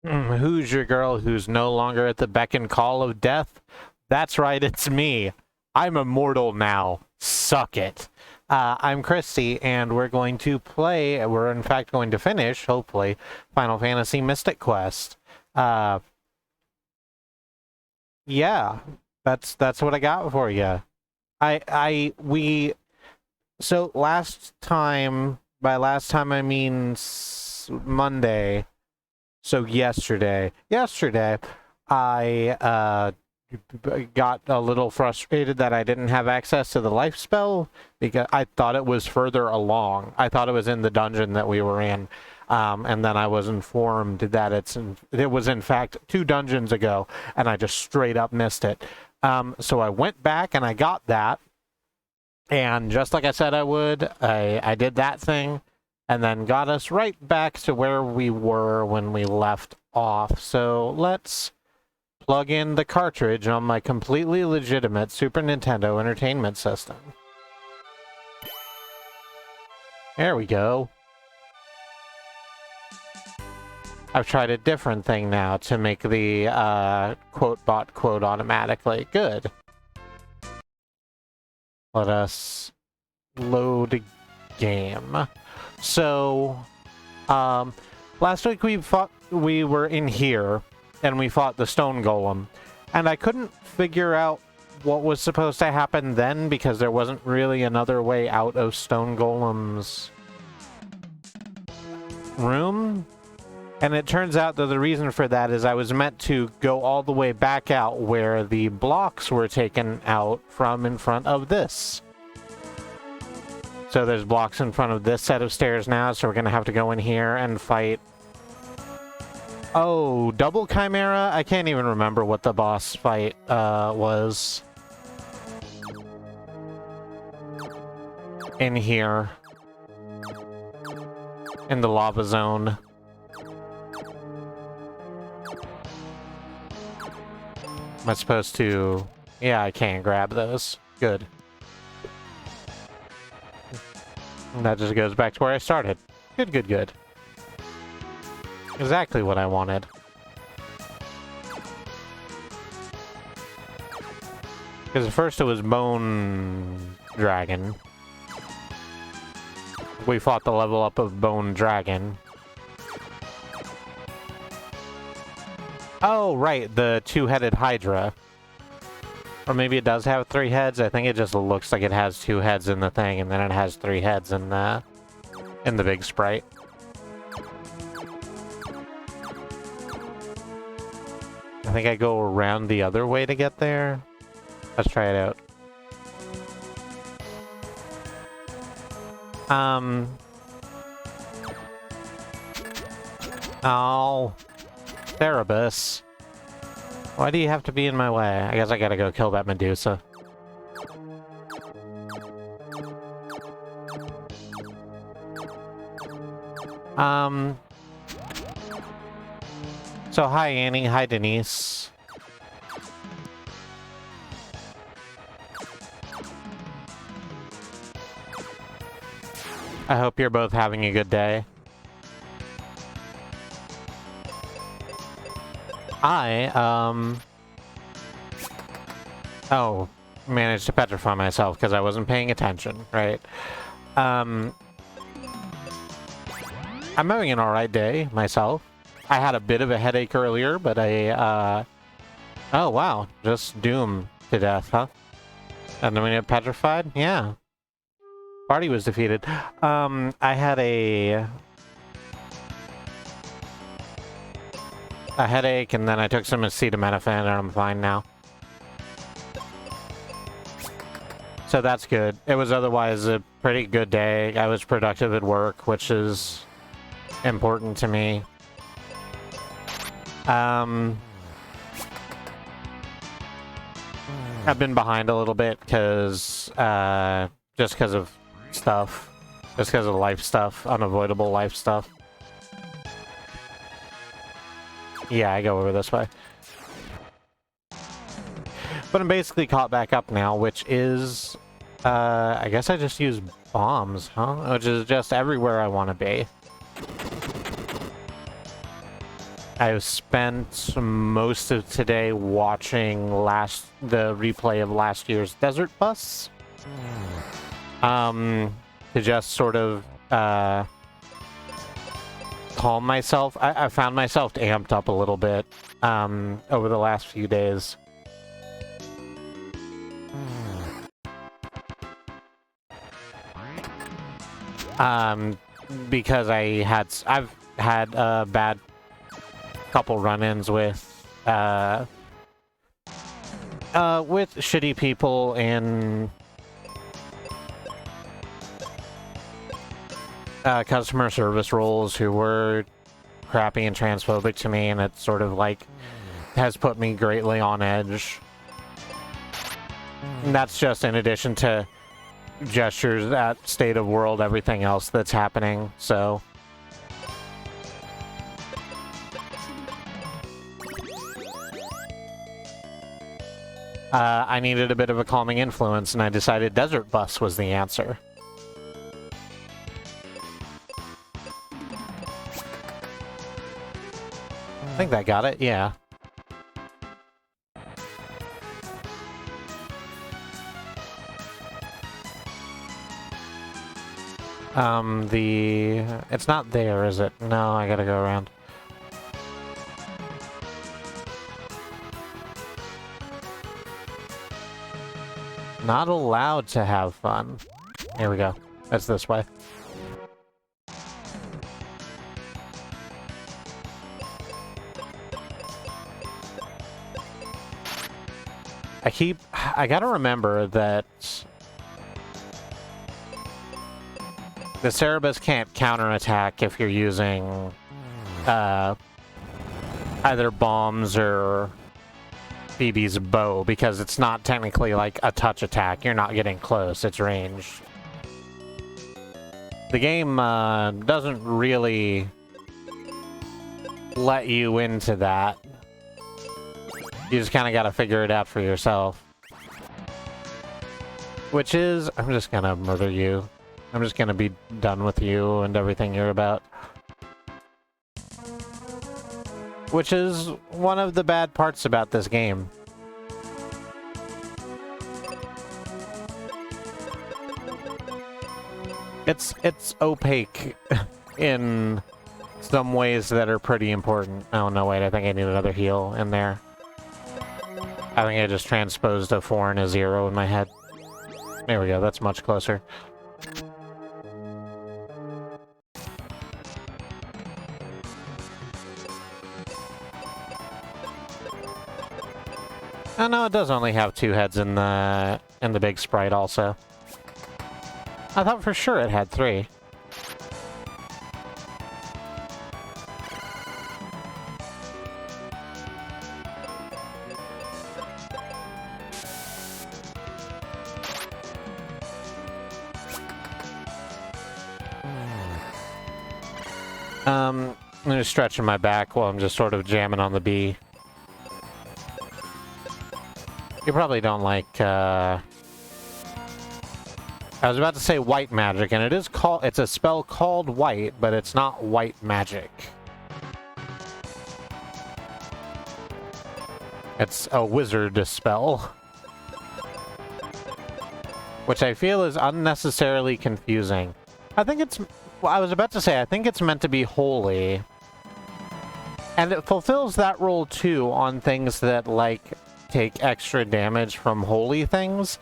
Who's your girl who's no longer at the beck and call of death? That's right, it's me. I'm immortal now. Suck it. I'm Kristi, and we're going to play, we're in fact going to finish, hopefully, Final Fantasy Mystic Quest. Yeah, that's what I got for you. So last time, by last time I mean Monday, so yesterday, I got a little frustrated that I didn't have access to the life spell because I thought it was further along. I thought it was in the dungeon that we were in, and then I was informed that it was in fact 2 dungeons ago, and I just straight up missed it. So I went back and I got that, and just like I said I would, I did that thing, and then got us right back to where we were when we left off. So let's plug in the cartridge on my completely legitimate Super Nintendo Entertainment System. There we go. I've tried a different thing now to make the quote bot quote automatically. Good. Let us load game. So, last week we were in here, and we fought the stone golem, and I couldn't figure out what was supposed to happen then because there wasn't really another way out of stone golem's room. And it turns out that the reason for that is I was meant to go all the way back out where the blocks were taken out from in front of this. So there's blocks in front of this set of stairs now, so we're gonna have to go in here and fight. Oh, double chimera? I can't even remember what the boss fight was. In here. In the lava zone. Am I supposed to... Yeah, I can't grab those. Good. And that just goes back to where I started. Good, good, good. Exactly what I wanted. Because at first it was Bone Dragon. We fought the level up of Bone Dragon. Oh, right, the 2-headed Hydra. Or maybe it does have 3 heads. I think it just looks like it has 2 heads in the thing, and then it has 3 heads in the big sprite. I think I go around the other way to get there. Let's try it out. Oh. Cerebus. Why do you have to be in my way? I guess I gotta go kill that Medusa. So hi Annie, hi Denise. I hope you're both having a good day. Oh, managed to petrify myself because I wasn't paying attention, right? I'm having an alright day, myself. I had a bit of a headache earlier, but oh wow, just doom to death, huh? And then we get petrified? Yeah. Party was defeated. I had a headache, and then I took some acetaminophen, and I'm fine now. So that's good. It was otherwise a pretty good day. I was productive at work, which is important to me. I've been behind a little bit because, just because of stuff. Just because of life stuff. Unavoidable life stuff. Yeah, I go over this way. But I'm basically caught back up now, which is... I guess I just use bombs, huh? Which is just everywhere I want to be. I've spent most of today watching the replay of last year's Desert Bus. To just sort of calm myself. I found myself amped up a little bit over the last few days. Because I've had a bad couple run-ins with shitty people and customer service roles who were crappy and transphobic to me, and it sort of like has put me greatly on edge. And that's just in addition to gestures, that state of world, everything else that's happening, so... I needed a bit of a calming influence, and I decided Desert Bus was the answer. I think that got it, yeah. It's not there, is it? No, I gotta go around. Not allowed to have fun. Here we go. That's this way. I gotta remember that the Cerebus can't counterattack if you're using either bombs or Phoebe's bow, because it's not technically like a touch attack. You're not getting close, it's ranged. The game doesn't really let you into that. You just kind of gotta figure it out for yourself. Which is, I'm just gonna murder you. I'm just gonna be done with you and everything you're about. Which is one of the bad parts about this game. It's opaque in some ways that are pretty important. Oh no, wait, I think I need another heal in there. I think I just transposed a 4 and a 0 in my head. There we go, that's much closer. Oh no, it does only have 2 heads in the big sprite also. I thought for sure it had 3. I'm just stretching my back while I'm just sort of jamming on the B. You probably don't like, I was about to say white magic, and it's a spell called white, but it's not white magic. It's a wizard spell. Which I feel is unnecessarily confusing. I think it's meant to be holy. And it fulfills that role too on things that, like, take extra damage from holy things.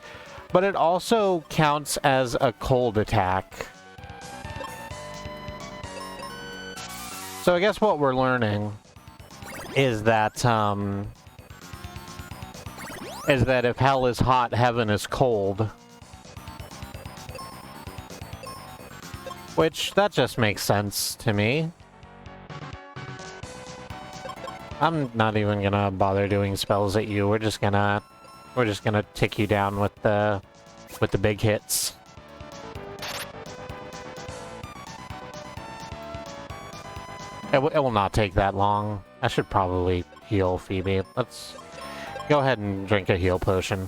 But it also counts as a cold attack. So I guess what we're learning is that if hell is hot, heaven is cold. Which, that just makes sense to me. I'm not even gonna bother doing spells at you. We're just gonna tick you down with the big hits. It will not take that long. I should probably heal Phoebe. Let's go ahead and drink a heal potion.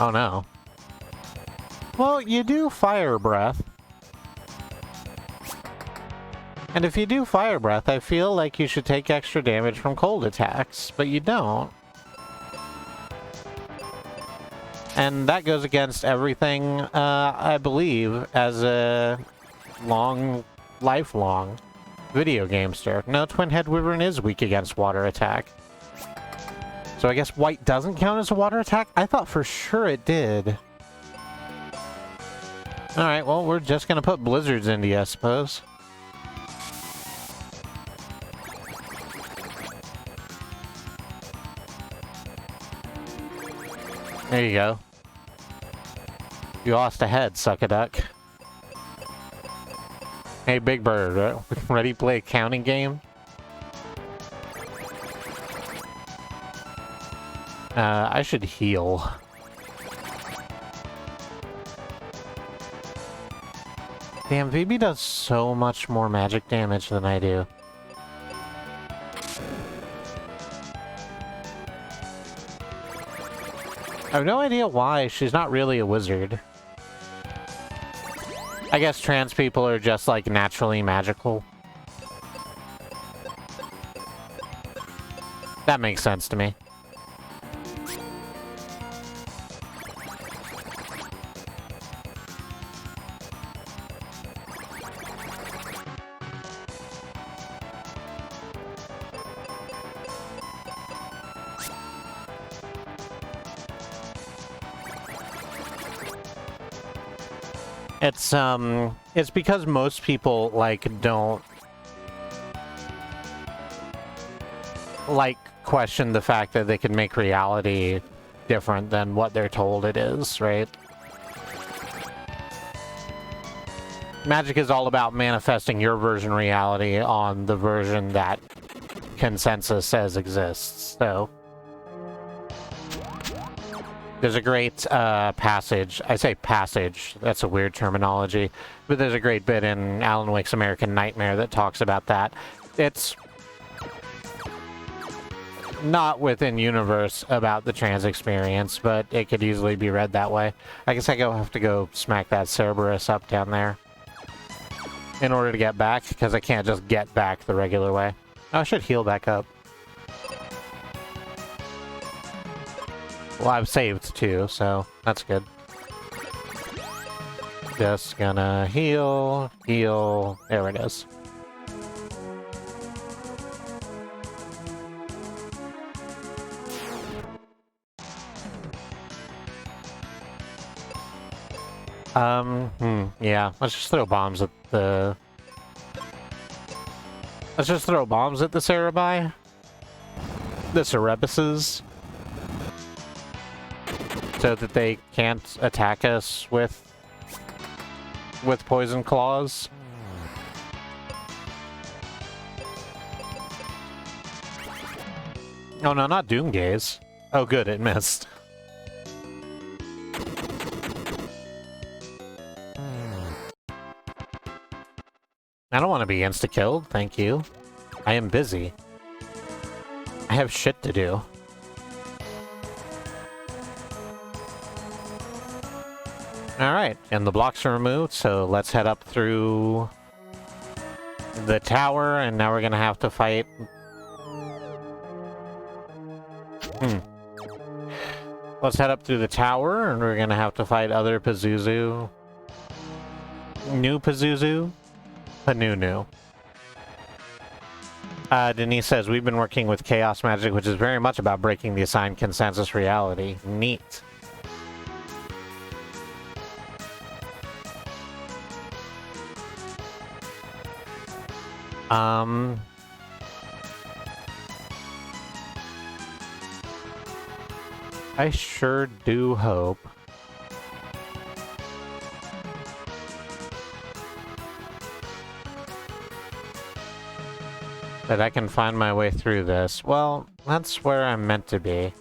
Oh no. Well, you do fire breath. And if you do fire breath, I feel like you should take extra damage from cold attacks, but you don't. And that goes against everything, I believe, as a lifelong video gamester. No, Twin Head Wyvern is weak against water attack. So I guess white doesn't count as a water attack? I thought for sure it did. Alright, well, we're just gonna put blizzards into you, I suppose. There you go. You lost a head, suck-a-duck. Hey, Big Bird, ready to play a counting game? I should heal. Damn, VB does so much more magic damage than I do. I have no idea why. She's not really a wizard. I guess trans people are just, like, naturally magical. That makes sense to me. It's because most people, like, don't, like, question the fact that they can make reality different than what they're told it is, right? Magic is all about manifesting your version of reality on the version that consensus says exists, so... There's a great passage. I say passage. That's a weird terminology. But there's a great bit in Alan Wake's American Nightmare that talks about that. It's not within universe about the trans experience, but it could easily be read that way. I guess I have to go smack that Cerberus up down there in order to get back, because I can't just get back the regular way. Oh, I should heal back up. Well, I've saved too, so that's good. Just gonna heal, heal. There it is. Yeah. Let's just throw bombs at the... Let's just throw bombs at the Cerebi. The Cerebuses. So that they can't attack us with poison claws. Oh no, not Doomgaze. Oh good, it missed. I don't want to be insta-killed, thank you. I am busy. I have shit to do. Alright, and the blocks are removed, so let's head up through the tower, and now we're gonna have to fight... Let's head up through the tower, and we're gonna have to fight other Pazuzu. New Pazuzu? Panunu. Denise says, we've been working with chaos magic, which is very much about breaking the assigned consensus reality. Neat. I sure do hope that I can find my way through this. Well, that's where I'm meant to be.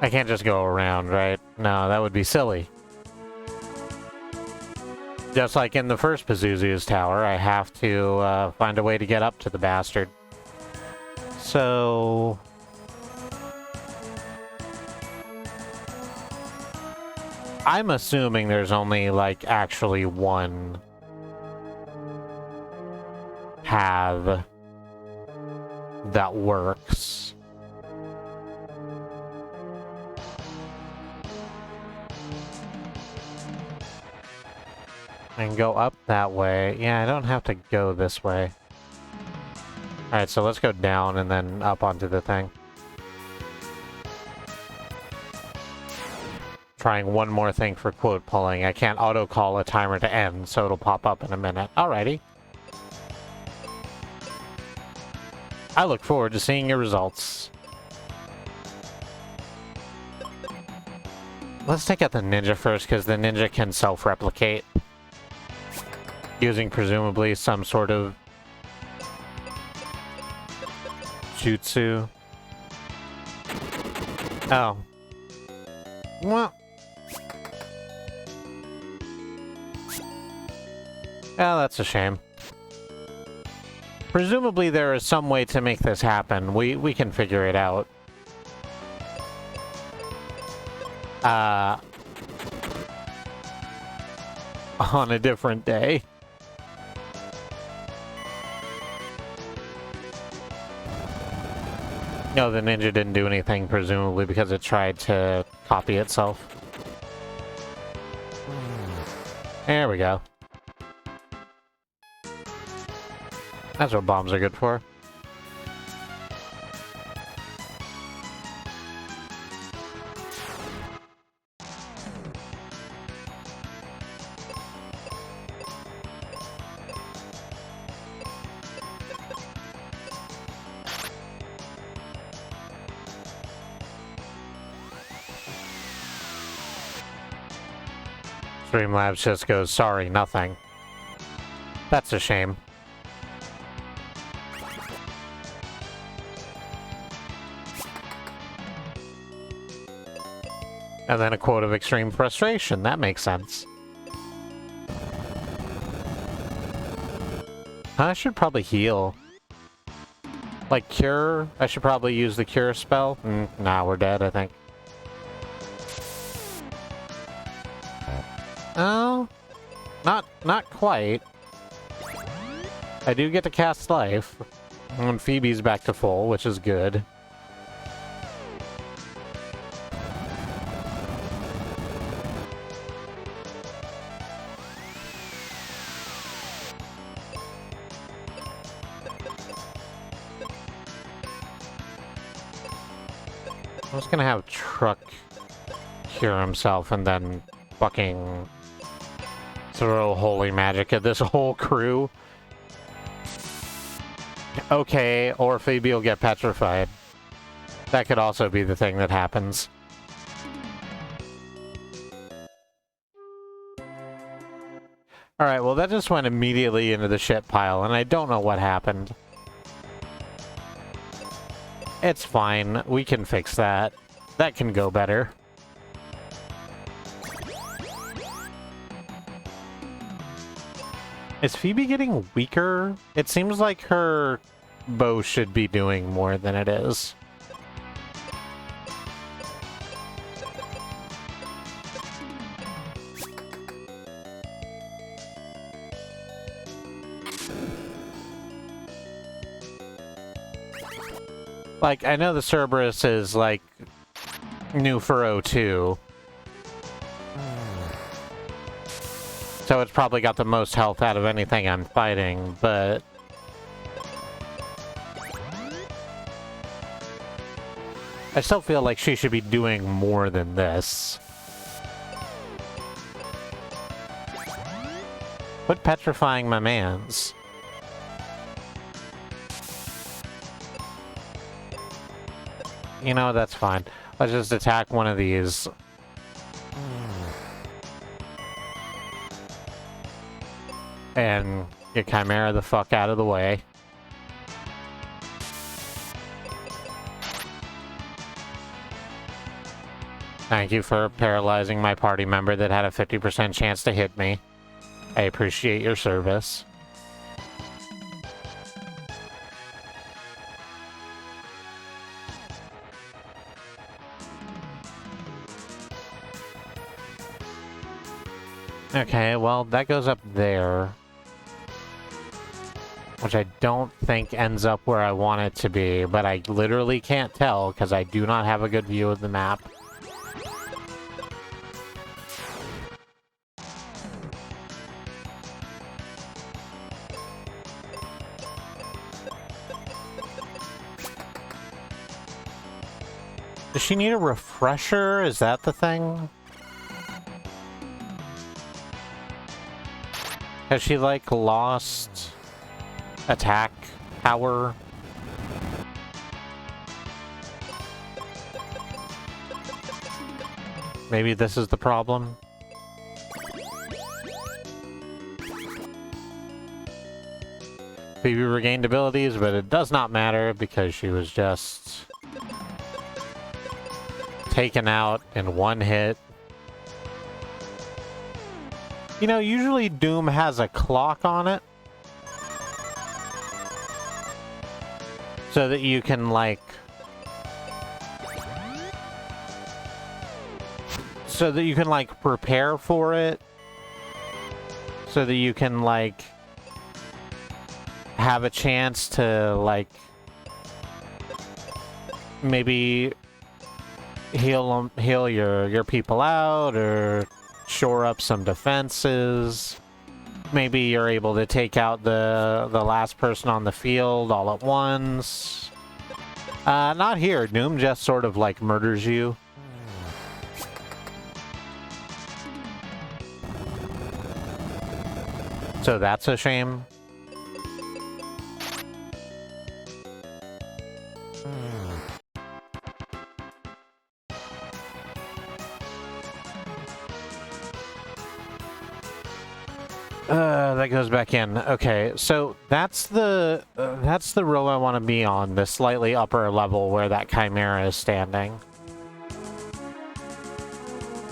I can't just go around, right? No, that would be silly. Just like in the first Pazuzu's tower, I have to find a way to get up to the bastard. So... I'm assuming there's only, like, actually one have that works. I can go up that way. Yeah, I don't have to go this way. Alright, so let's go down and then up onto the thing. Trying one more thing for quote pulling. I can't auto-call a timer to end, so it'll pop up in a minute. Alrighty. I look forward to seeing your results. Let's take out the ninja first, because the ninja can self-replicate. Using presumably some sort of jutsu. Oh. Well. Oh, that's a shame. Presumably there is some way to make this happen. We can figure it out. On a different day. No, the ninja didn't do anything, presumably because it tried to copy itself. There we go. That's what bombs are good for. Streamlabs just goes, sorry, nothing. That's a shame. And then a quote of extreme frustration. That makes sense. I should probably heal. Like cure? I should probably use the cure spell. Nah, we're dead, I think. Oh, not quite. I do get to cast life. And Phoebe's back to full, which is good. I'm just gonna have Truck cure himself and then fucking throw holy magic at this whole crew. Okay, or Phoebe will get petrified. That could also be the thing that happens. Alright, well that just went immediately into the shit pile, and I don't know what happened. It's fine, we can fix that. That can go better. Is Phoebe getting weaker? It seems like her bow should be doing more than it is. Like, I know the Cerberus is, like, new for O2. So it's probably got the most health out of anything I'm fighting, but... I still feel like she should be doing more than this. Quit petrifying my mans. You know, that's fine. Let's just attack one of these. And get Chimera the fuck out of the way. Thank you for paralyzing my party member that had a 50% chance to hit me. I appreciate your service. Okay, well, that goes up there. Which I don't think ends up where I want it to be, but I literally can't tell because I do not have a good view of the map. Does she need a refresher? Is that the thing? Has she, like, lost attack power? Maybe this is the problem? Phoebe regained abilities, but it does not matter because she was just taken out in one hit. You know, usually Doom has a clock on it. So that you can, like... So that you can, like, prepare for it. So that you can, like... have a chance to, like... maybe... heal your people out, or... shore up some defenses. Maybe you're able to take out the last person on the field all at once. Not here. Doom just sort of like murders you. So that's a shame. That goes back in. Okay, so that's the row I want to be on, the slightly upper level where that Chimera is standing.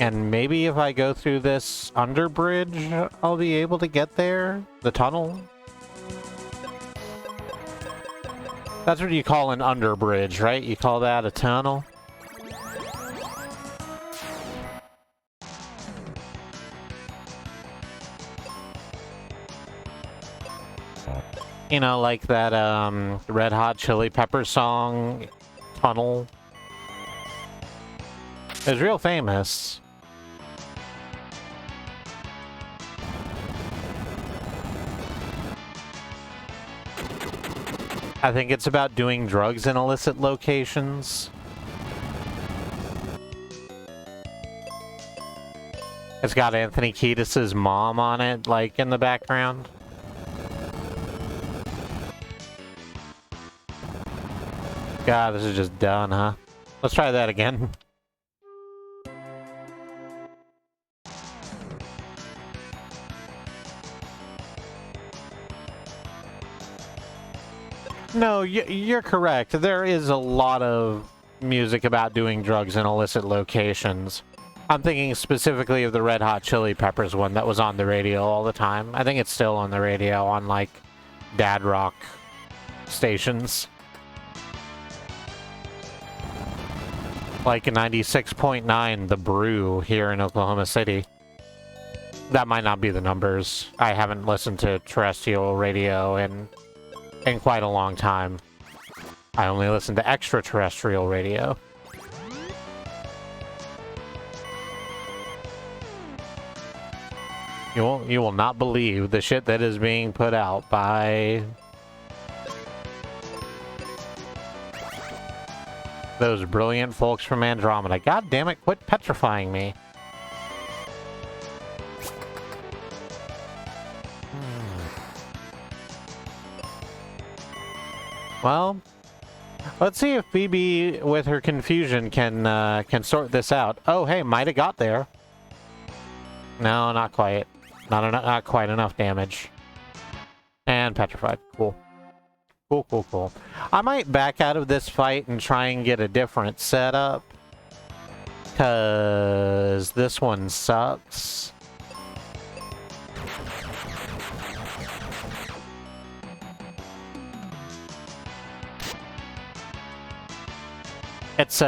And maybe if I go through this under bridge, I'll be able to get there? The tunnel? That's what you call an under bridge, right? You call that a tunnel? You know, like that Red Hot Chili Pepper song, Tunnel. It was real famous. I think it's about doing drugs in illicit locations. It's got Anthony Kiedis' mom on it, like, in the background. God, this is just done, huh? Let's try that again. No, you're correct. There is a lot of music about doing drugs in illicit locations. I'm thinking specifically of the Red Hot Chili Peppers one that was on the radio all the time. I think it's still on the radio on, like, dad rock stations. Like 96.9 The Brew here in Oklahoma City. That might not be the numbers. I haven't listened to terrestrial radio in quite a long time. I only listen to extraterrestrial radio. You will not believe the shit that is being put out by those brilliant folks from Andromeda. God damn it, quit petrifying me. Well, let's see if Phoebe, with her confusion, can sort this out. Oh, hey, might have got there. No, not quite. Not quite enough damage. And petrified. Cool. Cool, cool, cool. I might back out of this fight and try and get a different setup. Because this one sucks. It's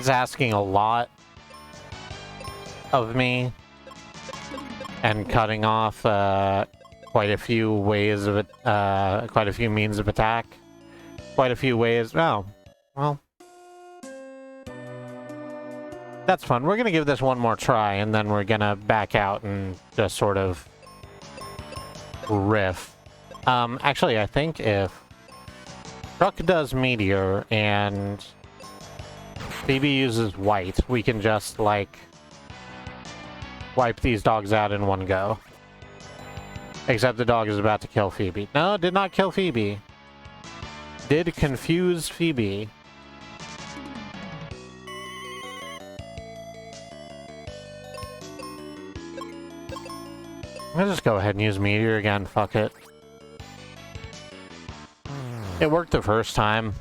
asking a lot. of me and cutting off quite a few ways of it, quite a few means of attack, quite a few ways. Oh, well, that's fun. We're gonna give this one more try, and then we're gonna back out and just sort of riff. Actually, I think if Shrug does Meteor and Phoebe uses White, we can just, like, wipe these dogs out in one go. Except the dog is about to kill Phoebe. No, did not kill Phoebe. Did confuse Phoebe. I'm gonna just go ahead and use Meteor again, fuck it. It worked the first time.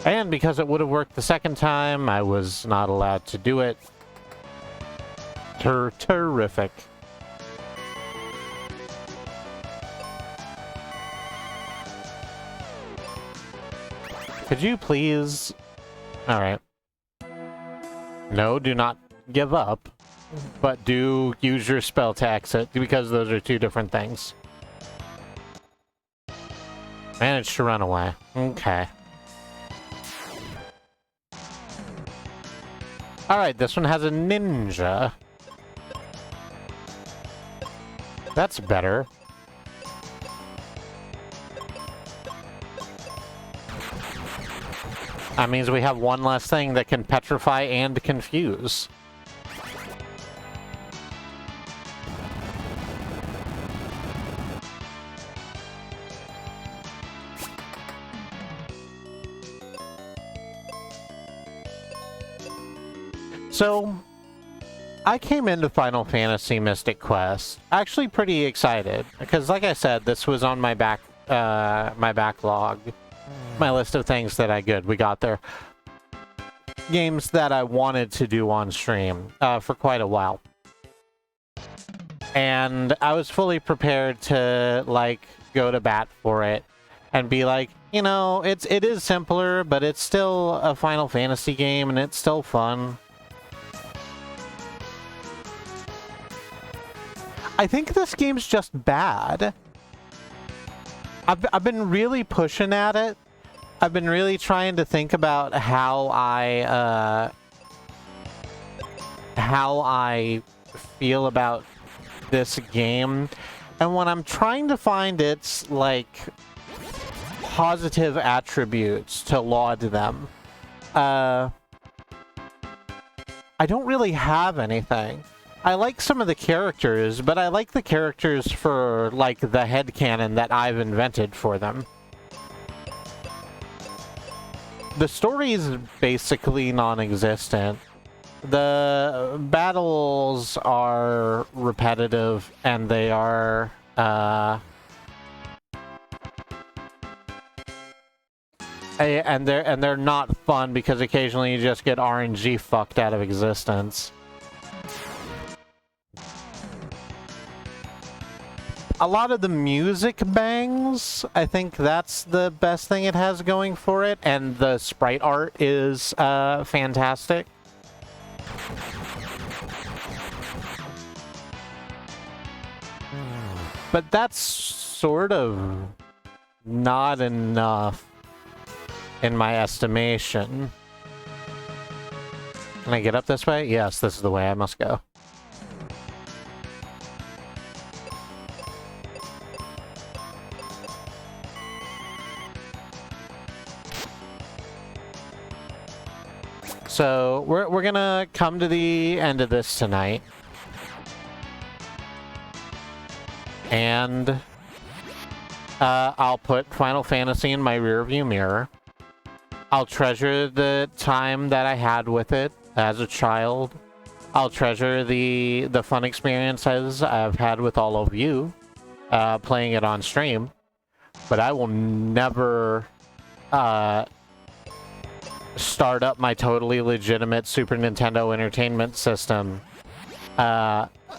And because it would have worked the second time, I was not allowed to do it. Terrific. Could you please... Alright. No, do not give up. But do use your spell to exit, because those are two different things. Managed to run away. Okay. Alright, this one has a ninja. That's better. That means we have one less thing that can petrify and confuse. So, I came into Final Fantasy Mystic Quest actually pretty excited, because like I said, this was on my backlog, my list of things that we got there. Games that I wanted to do on stream for quite a while. And I was fully prepared to, like, go to bat for it and be like, you know, it is simpler, but it's still a Final Fantasy game and it's still fun. I think this game's just bad. I've been really pushing at it. I've been really trying to think about how I feel about this game, and when I'm trying to find its, like, positive attributes to laud them, I don't really have anything. I like some of the characters, but I like the characters for, like, the headcanon that I've invented for them. The story is basically non-existent. The battles are repetitive, and they are, and they're not fun because occasionally you just get RNG fucked out of existence. A lot of the music bangs. I think that's the best thing it has going for it, and the sprite art is fantastic. But that's sort of not enough in my estimation. Can I get up this way? Yes, this is the way I must go. So, we're gonna come to the end of this tonight. And I'll put Final Fantasy in my rearview mirror. I'll treasure the time that I had with it as a child. I'll treasure the fun experiences I've had with all of you playing it on stream. But I will never start up my totally legitimate Super Nintendo Entertainment System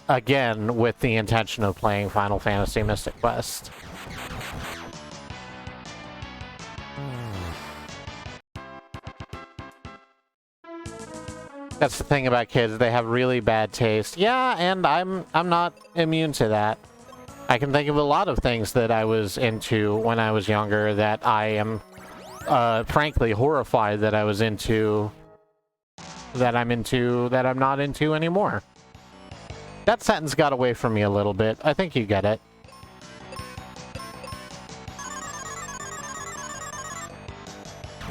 again with the intention of playing Final Fantasy Mystic Quest. That's the thing about kids. They have really bad taste. Yeah, and I'm not immune to that. I can think of a lot of things that I was into when I was younger that I am, frankly, horrified that I was into, that I'm not into anymore. That sentence got away from me a little bit. I think you get it.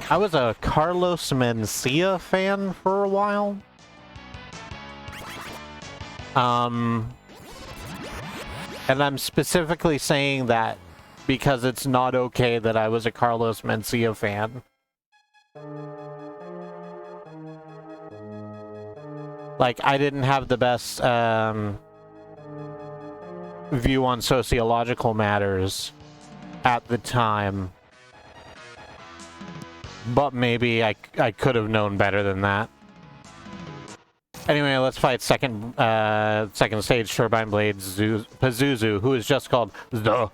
I was a Carlos Mencia fan for a while. And I'm specifically saying that because it's not okay that I was a Carlos Mencia fan. Like, I didn't have the best view on sociological matters at the time. But maybe I could have known better than that. Anyway, let's fight second stage Turbine Blade Pazuzu, who is just called Z. Oh,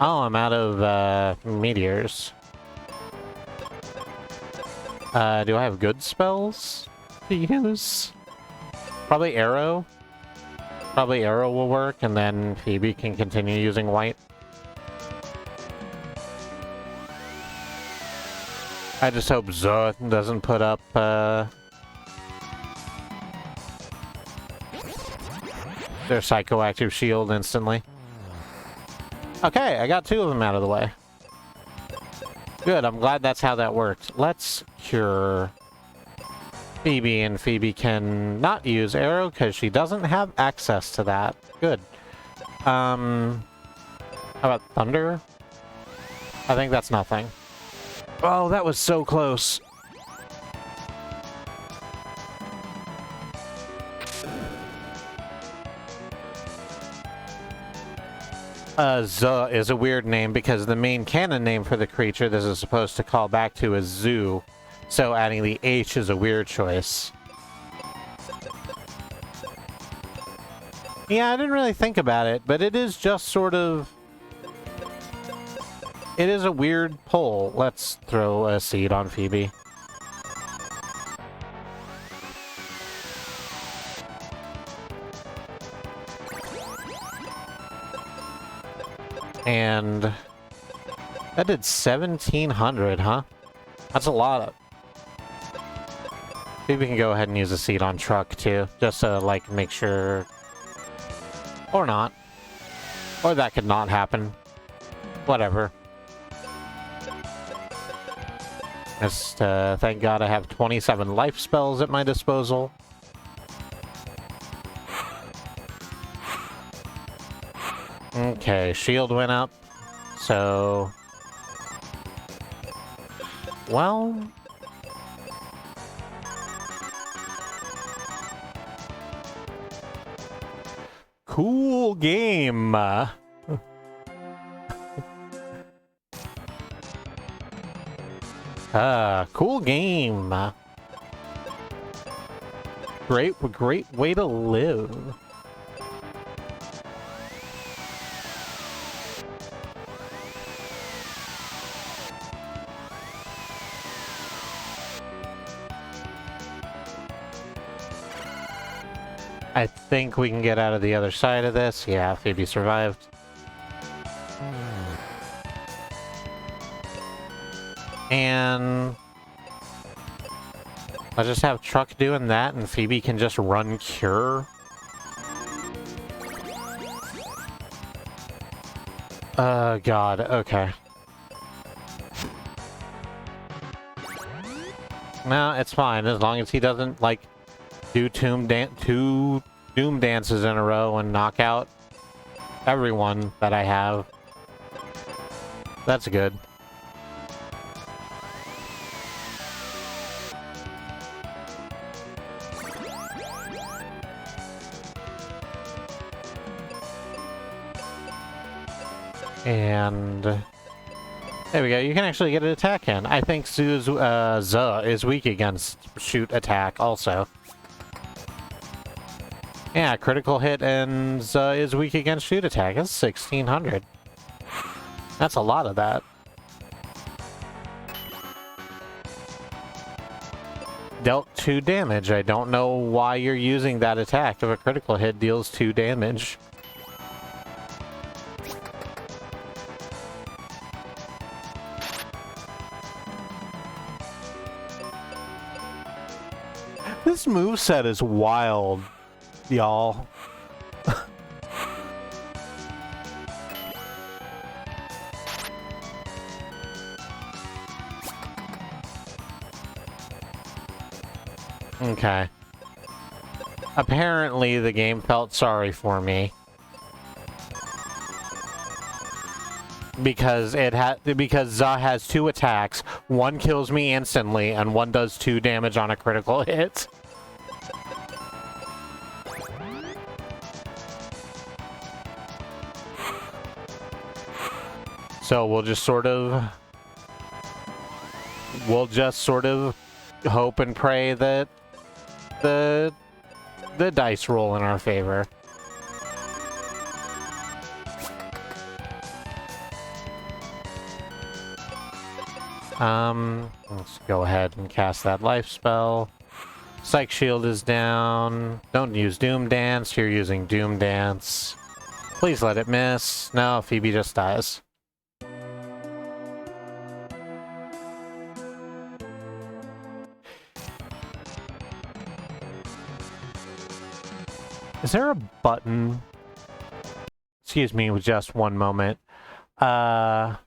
I'm out of meteors. Do I have good spells to use? Probably Arrow. Probably Arrow will work, and then Phoebe can continue using White. I just hope Zoe doesn't put up, their psychoactive shield instantly. Okay, I got two of them out of the way. Good, I'm glad that's how that worked. Let's cure Phoebe, and Phoebe can not use Arrow because she doesn't have access to that. Good. How about Thunder? I think that's nothing. Oh, that was so close. Z is a weird name because the main canon name for the creature this is supposed to call back to is Zoo, so adding the H is a weird choice. Yeah, I didn't really think about it, but it is just sort of... It is a weird pull. Let's throw a seed on Phoebe. And that did 1,700, huh? That's a lot of... Maybe we can go ahead and use a seed on Truck, too. Just to, like, make sure... Or not. Or that could not happen. Whatever. Just, thank God I have 27 life spells at my disposal. Okay, shield went up. So... Well... Cool game! Cool game! Great way to live. I think we can get out of the other side of this. Yeah, Phoebe survived. And... I'll just have Truck doing that, and Phoebe can just run Cure. God, okay. No, it's fine, as long as he doesn't, like, do two Doom Dances in a row and knock out everyone that I have. That's good. And there we go. You can actually get an attack in. I think Sue's is weak against shoot attack also. Yeah, critical hit and is weak against shoot attack. That's 1,600. That's a lot of that. dealt 2 damage. I don't know why you're using that attack if a critical hit deals 2 damage. This moveset is wild, y'all. Okay. Apparently, the game felt sorry for me. Because Za has 2 attacks. One kills me instantly, and one does 2 damage on a critical hit. So we'll just sort of hope and pray that the dice roll in our favor. Let's go ahead and cast that life spell. Psych Shield is down. Don't use Doom Dance. You're using Doom Dance. Please let it miss. No, Phoebe just dies. Is there a button? Excuse me, just one moment. I'm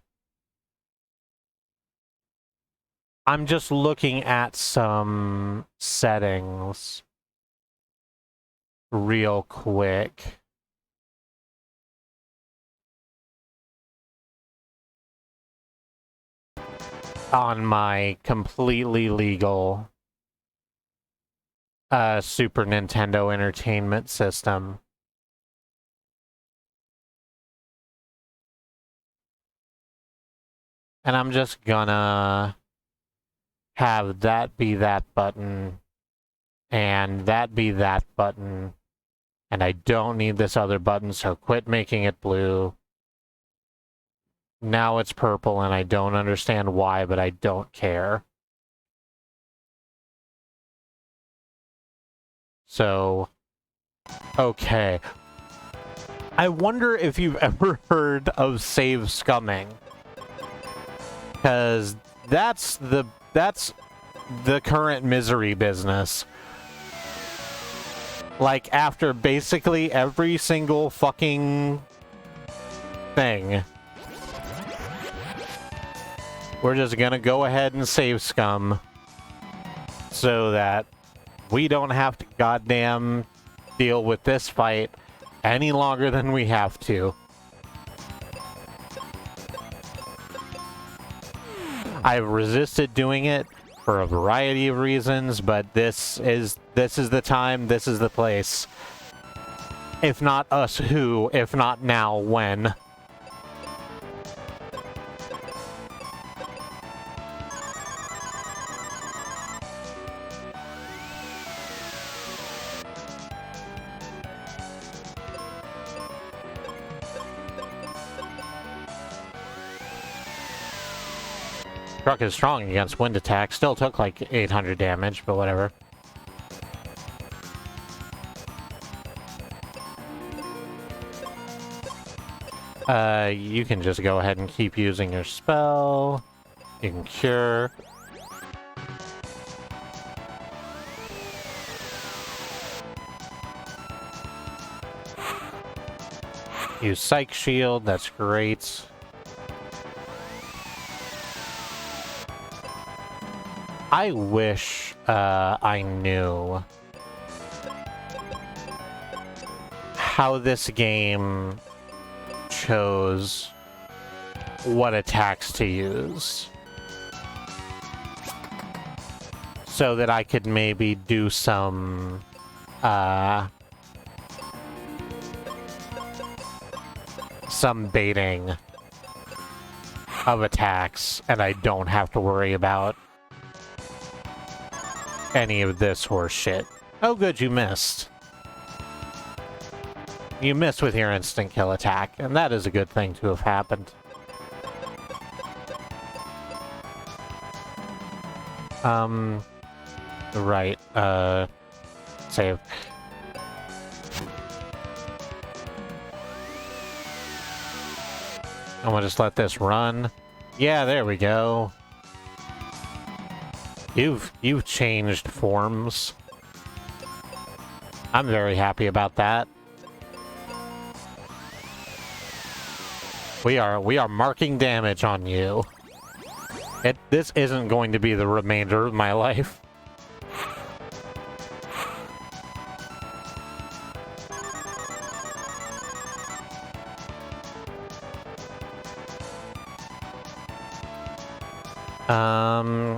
just looking at some settings real quick. On my completely legal Super Nintendo Entertainment System. And I'm just gonna have that be that button, and that be that button, and I don't need this other button, so quit making it blue. Now it's purple, and I don't understand why, but I don't care. So, okay. I wonder if you've ever heard of save scumming. Because that's the current misery business. Like, after basically every single fucking thing, we're just gonna go ahead and save scum so that we don't have to goddamn deal with this fight any longer than we have to. I've resisted doing it for a variety of reasons, but this is the time, this is the place. If not us, who? If not now, when? Shrug is strong against wind attack. Still took like 800 damage, but whatever. You can just go ahead and keep using your spell. You can cure. Use Psych Shield, that's great. I wish I knew how this game chose what attacks to use, so that I could maybe do some baiting of attacks, and I don't have to worry about any of this horse shit. Oh good, you missed. You missed with your instant kill attack, and that is a good thing to have happened. Right, save. I'm gonna just let this run. Yeah, there we go. You've changed forms. I'm very happy about that. We are marking damage on you. This isn't going to be the remainder of my life.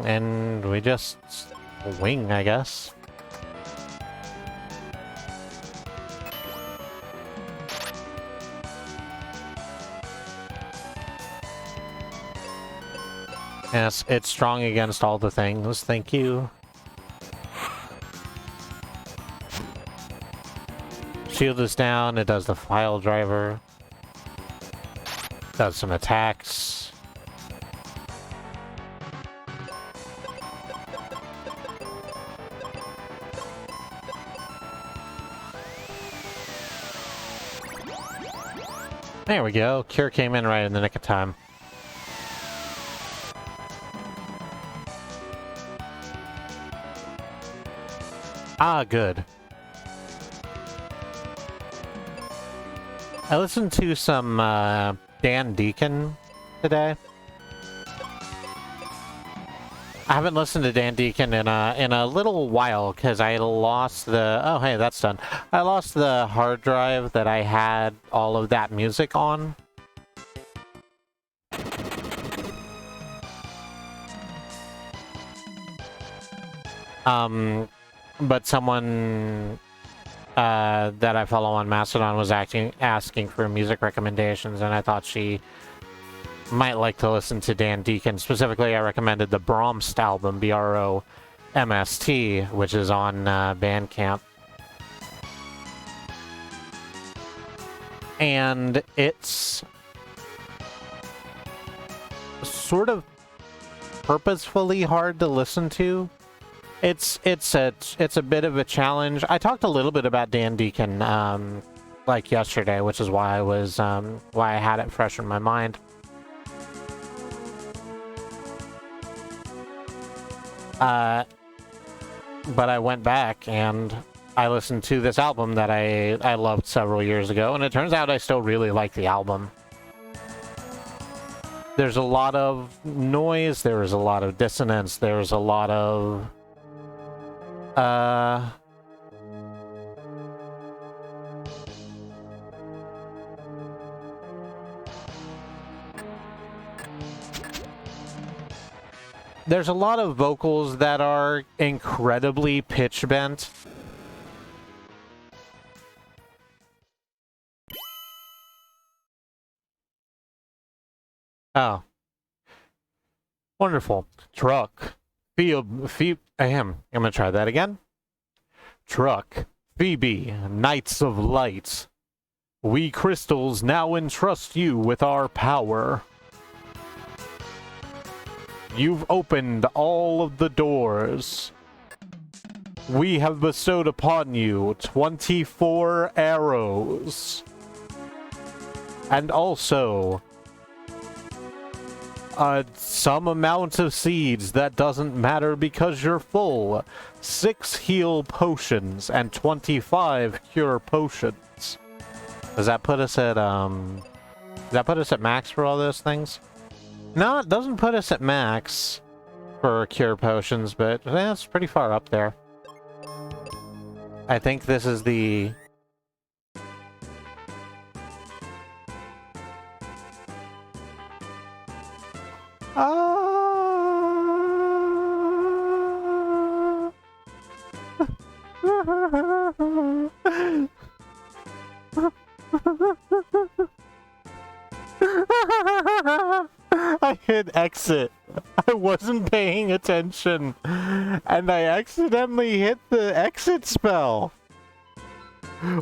And we just wing, I guess. Yes, it's strong against all the things. Thank you. Shield is down. It does the file driver. Does some attacks. There we go. Cure came in right in the nick of time. Ah, good. I listened to some Dan Deacon today. I haven't listened to Dan Deacon in a little while because I lost the... Oh, hey, that's done. I lost the hard drive that I had all of that music on. But someone that I follow on Mastodon was asking for music recommendations, and I thought she might like to listen to Dan Deacon. Specifically, I recommended the Bromst album, B-R-O-M-S-T, which is on Bandcamp. And it's sort of purposefully hard to listen to. It's a bit of a challenge. I talked a little bit about Dan Deacon like yesterday, which is why I was why I had it fresh in my mind. But I went back and I listened to this album that I loved several years ago, and it turns out I still really like the album. There's a lot of noise, there's a lot of dissonance, there's a lot of there's a lot of vocals that are incredibly pitch bent. Oh. Wonderful. Truck. I'm gonna try that again. Truck. Phoebe. Knights of Light. We crystals now entrust you with our power. You've opened all of the doors. We have bestowed upon you 24 arrows. And also some amount of seeds that doesn't matter because you're full. 6 heal potions and 25 cure potions. Does that put us at max for all those things? No, it doesn't put us at max for cure potions, but that's pretty far up there. I think this is the... I hit exit. I wasn't paying attention. And I accidentally hit the exit spell.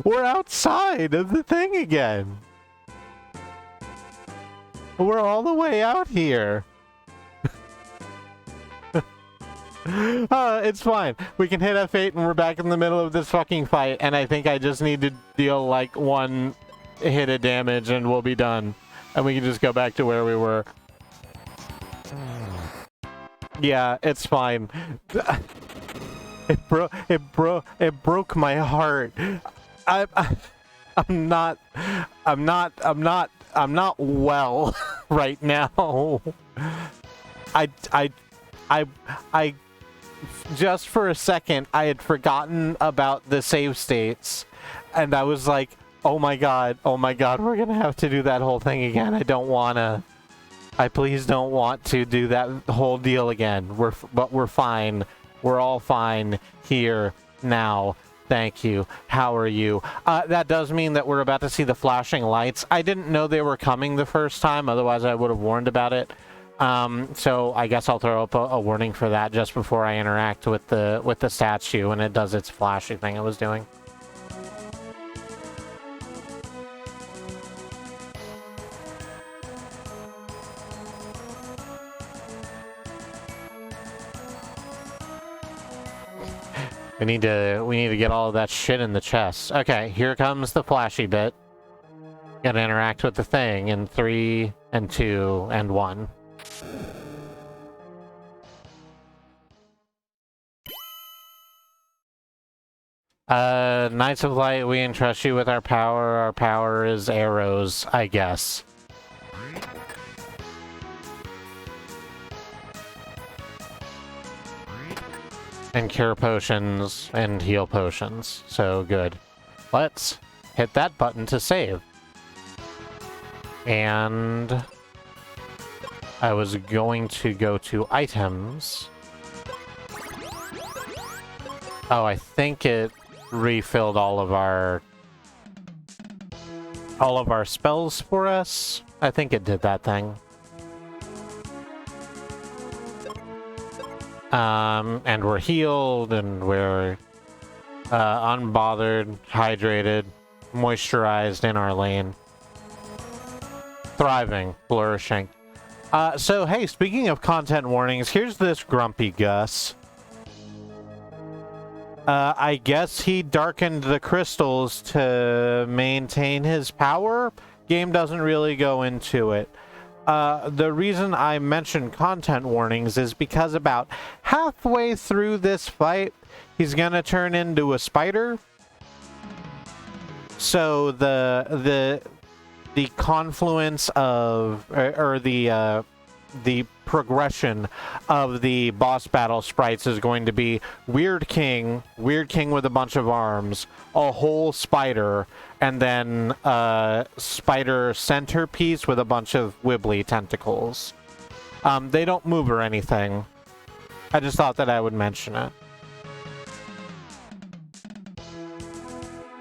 We're outside of the thing again. We're all the way out here. It's fine. We can hit F8 and we're back in the middle of this fucking fight, and I think I just need to deal like one hit of damage and we'll be done. And we can just go back to where we were. Yeah, it's fine. It broke my heart. I'm not well right now. I just for a second I had forgotten about the save states, and I was like, oh my god, we're gonna have to do that whole thing again. I please don't want to do that whole deal again. But we're fine. We're all fine here now. Thank you. How are you? That does mean that we're about to see the flashing lights. I didn't know they were coming the first time, otherwise I would have warned about it. So I guess I'll throw up a warning for that just before I interact with the statue and it does its flashing thing it was doing. We need to get all of that shit in the chest. Okay, here comes the flashy bit. Gotta interact with the thing in 3 and 2 and 1. Knights of Light, we entrust you with our power. Our power is arrows, I guess. And cure potions and heal potions. So good. Let's hit that button to save. And I was going to go to items. Oh, I think it refilled all of our spells for us. I think it did that thing. And we're healed, and we're unbothered, hydrated, moisturized in our lane. Thriving, flourishing. So, hey, speaking of content warnings, here's this grumpy Gus. I guess he darkened the crystals to maintain his power. Game doesn't really go into it. The reason I mention content warnings is because about halfway through this fight, he's gonna turn into a spider. So the confluence of, or the progression of the boss battle sprites is going to be Weird King with a bunch of arms, a whole spider, and then a spider centerpiece with a bunch of wibbly tentacles. They don't move or anything. I just thought that I would mention it.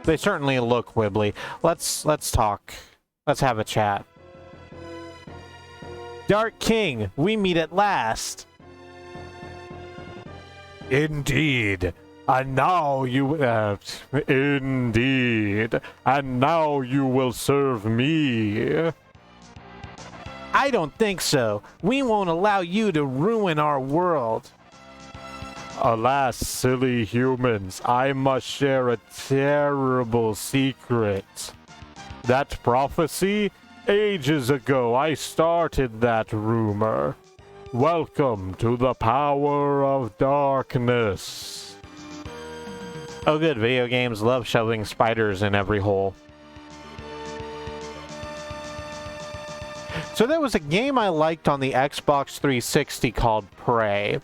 They certainly look wibbly. Let's talk. Let's have a chat. Dark King, we meet at last. Indeed. And now you... indeed. And now you will serve me. I don't think so. We won't allow you to ruin our world. Alas, silly humans, I must share a terrible secret. That prophecy? Ages ago, I started that rumor. Welcome to the power of darkness. Oh good, video games love shoving spiders in every hole. So there was a game I liked on the Xbox 360 called Prey.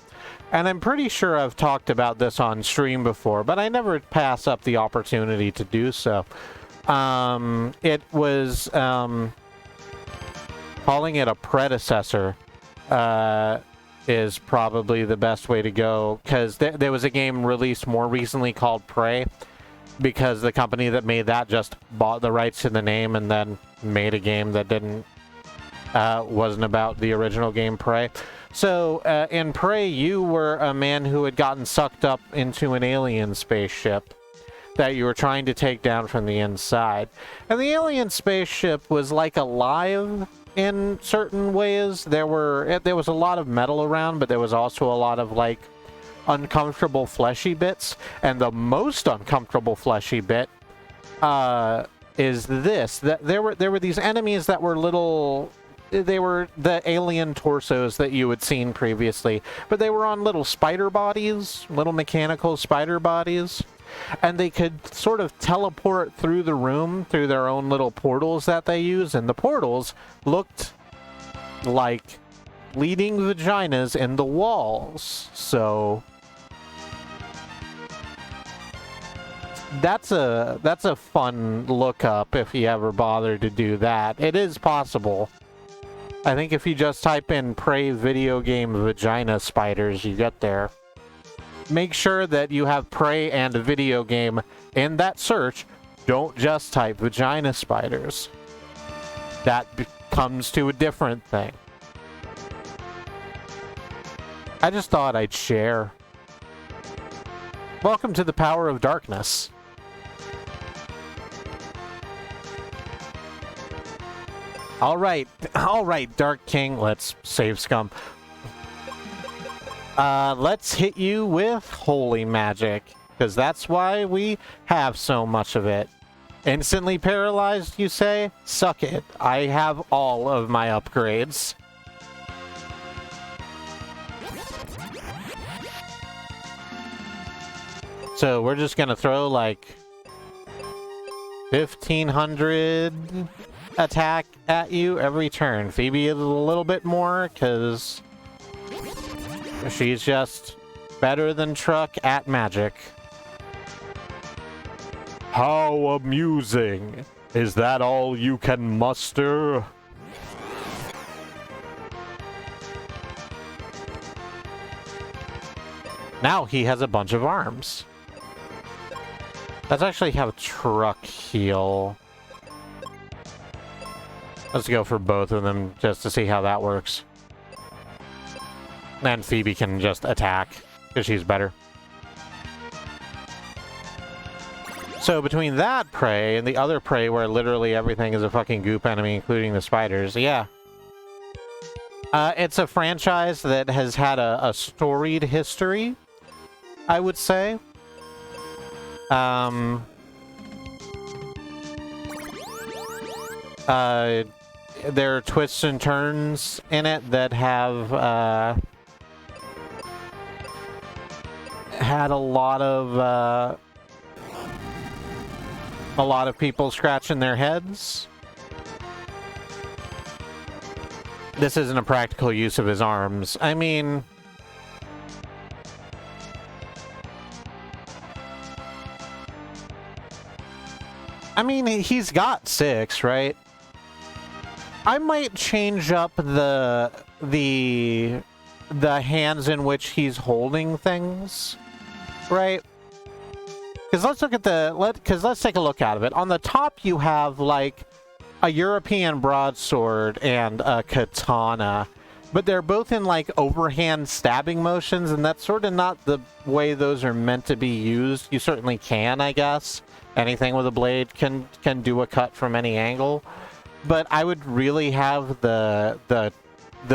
And I'm pretty sure I've talked about this on stream before, but I never pass up the opportunity to do so. It was... calling it a predecessor is probably the best way to go, because there was a game released more recently called Prey, because the company that made that just bought the rights to the name and then made a game that wasn't about the original game Prey. So in Prey, you were a man who had gotten sucked up into an alien spaceship that you were trying to take down from the inside. And the alien spaceship was like alive in certain ways. There was a lot of metal around, but there was also a lot of like uncomfortable fleshy bits, and the most uncomfortable fleshy bit is this. That there were these enemies that were little. They were the alien torsos that you had seen previously, but they were on little spider bodies, little mechanical spider bodies, and they could sort of teleport through the room through their own little portals that they use, and the portals looked like bleeding vaginas in the walls. So that's a fun look up if you ever bother to do that. It is possible. I think if you just type in "Prey video game vagina spiders," you get there. Make sure that you have "Prey" and "video game" in that search. Don't just type "vagina spiders." That comes to a different thing. I just thought I'd share. Welcome to the power of darkness. All right, Dark King, let's save scum. Let's hit you with holy magic, because that's why we have so much of it. Instantly paralyzed, you say? Suck it. I have all of my upgrades. So we're just gonna throw like 1,500 attack at you every turn. Phoebe is a little bit more because she's just better than Truck at magic. How amusing. Is that all you can muster? Now he has a bunch of arms. Let's actually have Truck heal. Let's go for both of them just to see how that works. And Phoebe can just attack because she's better. So between that prey and the other prey where literally everything is a fucking goop enemy, including the spiders, yeah. It's a franchise that has had a storied history, I would say. There are twists and turns in it that have had a lot of people scratching their heads. This isn't a practical use of his arms. I mean, he's got 6, right? I might change up the hands in which he's holding things, right? Because let's look at let's take a look at it. On the top, you have like a European broadsword and a katana, but they're both in like overhand stabbing motions, and that's sort of not the way those are meant to be used. You certainly can, I guess. Anything with a blade can do a cut from any angle. But I would really have the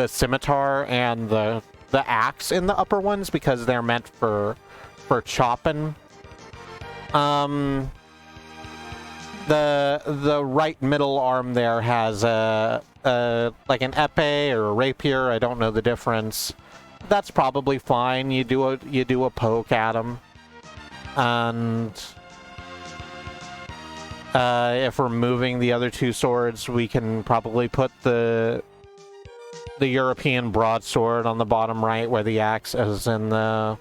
scimitar and the axe in the upper ones because they're meant for chopping. The right middle arm there has like an epee or a rapier. I don't know the difference. That's probably fine. You do a poke at him, and if we're moving the other 2 swords, we can probably put the European broadsword on the bottom right where the axe is, in the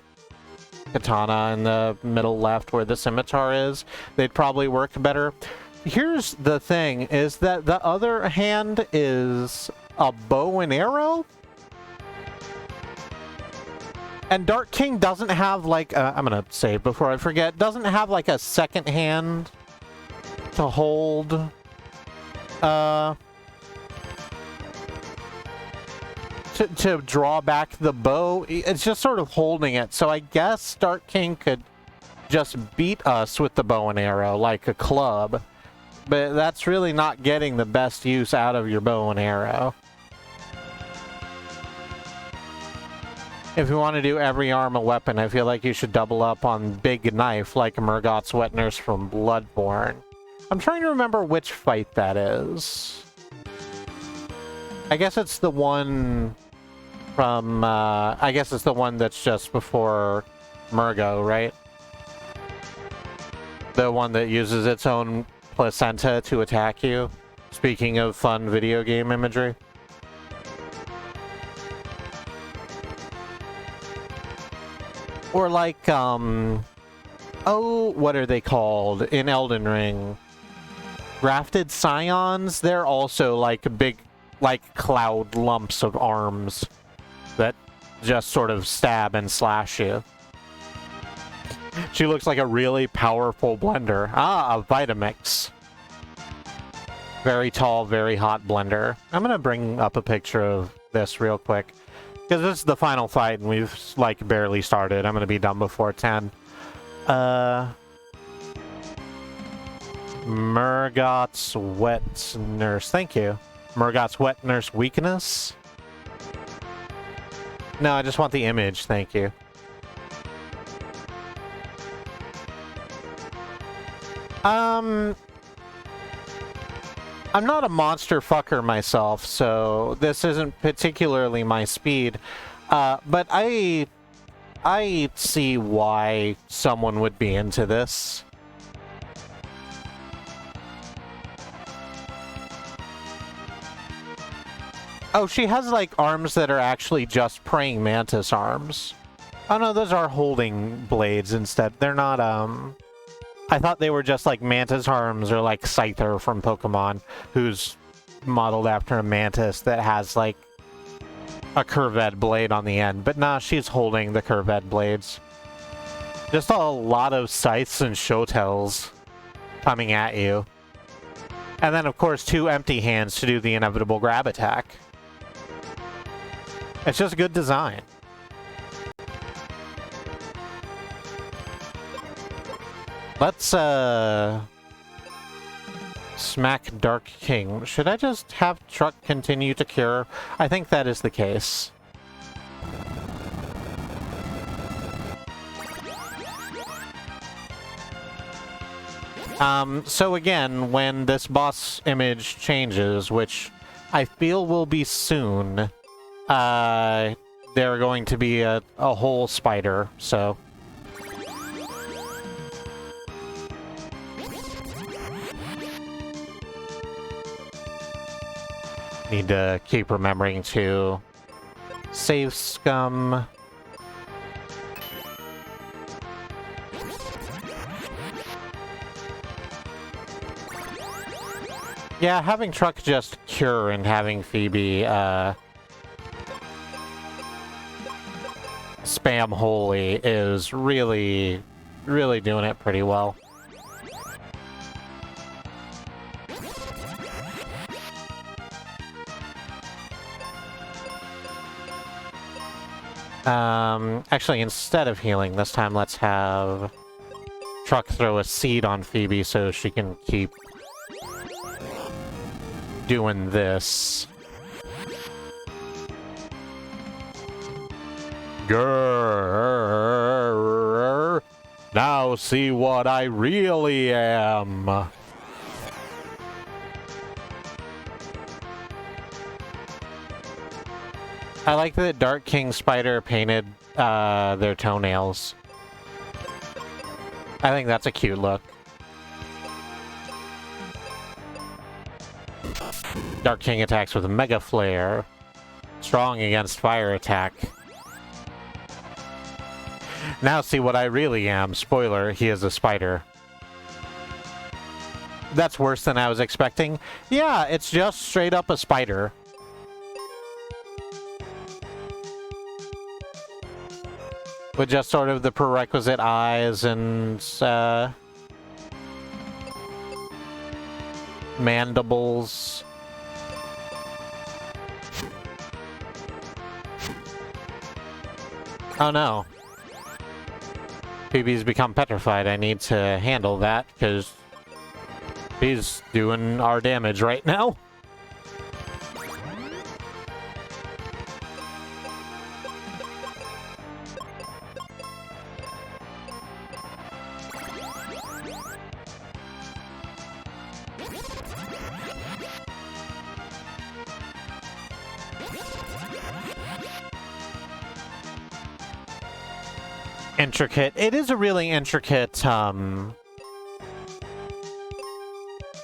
katana in the middle left where the scimitar is. They'd probably work better. Here's the thing, is that the other hand is a bow and arrow? And Dark King doesn't have like, I'm gonna save before I forget, doesn't have like a second hand to hold to draw back the bow. It's just sort of holding it. So I guess Dark King could just beat us with the bow and arrow like a club, but that's really not getting the best use out of your bow and arrow. If you want to do every arm a weapon, I feel like you should double up on Big Knife like Murgot's Wet Nurse from Bloodborne. I'm trying to remember which fight that is. I guess it's the one from, I guess it's the one that's just before Murgo, right? The one that uses its own placenta to attack you. Speaking of fun video game imagery. Or like, oh, what are they called in Elden Ring? Grafted Scions? They're also like big, like cloud lumps of arms that just sort of stab and slash you. She looks like a really powerful blender. Ah, a Vitamix. Very tall, very hot blender. I'm gonna bring up a picture of this real quick. Because this is the final fight and we've, like, barely started. I'm gonna be done before 10. Murgot's Wet Nurse. Thank you. Murgot's Wet Nurse Weakness? No, I just want the image. Thank you. I'm not a monster fucker myself, so this isn't particularly my speed. But I see why someone would be into this. Oh, she has, like, arms that are actually just praying mantis arms. Oh, no, those are holding blades instead. They're not, I thought they were just, like, mantis arms or, like, Scyther from Pokemon, who's modeled after a mantis that has, like, a curved blade on the end. But nah, she's holding the curved blades. Just a lot of scythes and shotels coming at you. And then, of course, 2 empty hands to do the inevitable grab attack. It's just good design. Let's, smack Dark King. Should I just have Truck continue to cure? I think that is the case. So again, when this boss image changes, which I feel will be soon, they're going to be a whole spider, so... Need to keep remembering to save scum. Yeah, having Truck just cure and having Phoebe, spam Holy is really, really doing it pretty well. Actually, instead of healing, this time let's have Truck throw a seed on Phoebe so she can keep doing this. Grrr. Now see what I really am. I like that Dark King Spider painted their toenails. I think that's a cute look. Dark King attacks with a Mega Flare. Strong against fire attack. Now see what I really am. Spoiler, he is a spider. That's worse than I was expecting. Yeah, it's just straight up a spider. With just sort of the prerequisite eyes and, mandibles. Oh no. Phoebe's become petrified. I need to handle that, because he's doing our damage right now. intricate. It is a really intricate,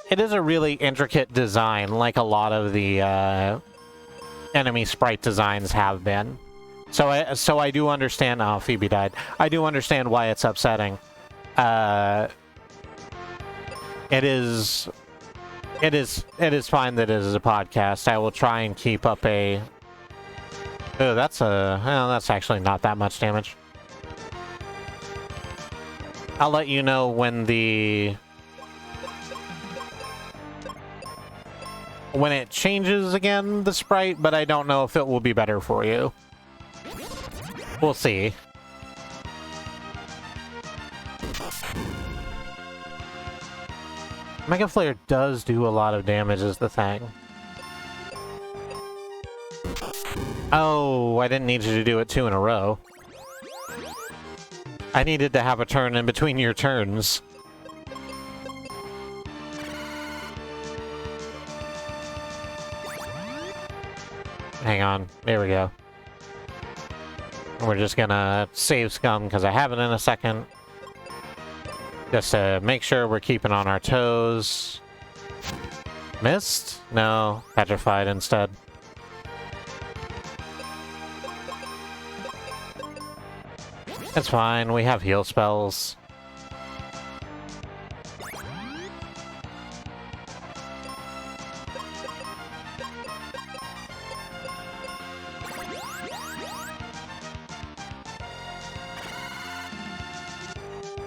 it is a really intricate design, like a lot of the, enemy sprite designs have been. So I do understand. Oh, Phoebe died. I do understand why it's upsetting. It is fine that it is a podcast. I will try and keep up a. Oh, that's actually not that much damage. I'll let you know when it changes again, the sprite, but I don't know if it will be better for you. We'll see. Mega Flare does do a lot of damage is the thing. Oh, I didn't need you to do it 2 in a row. I needed to have a turn in between your turns. Hang on. There we go. We're just gonna save Scum because I have it in a second. Just to make sure we're keeping on our toes. Missed? No. Petrified instead. It's fine. We have heal spells.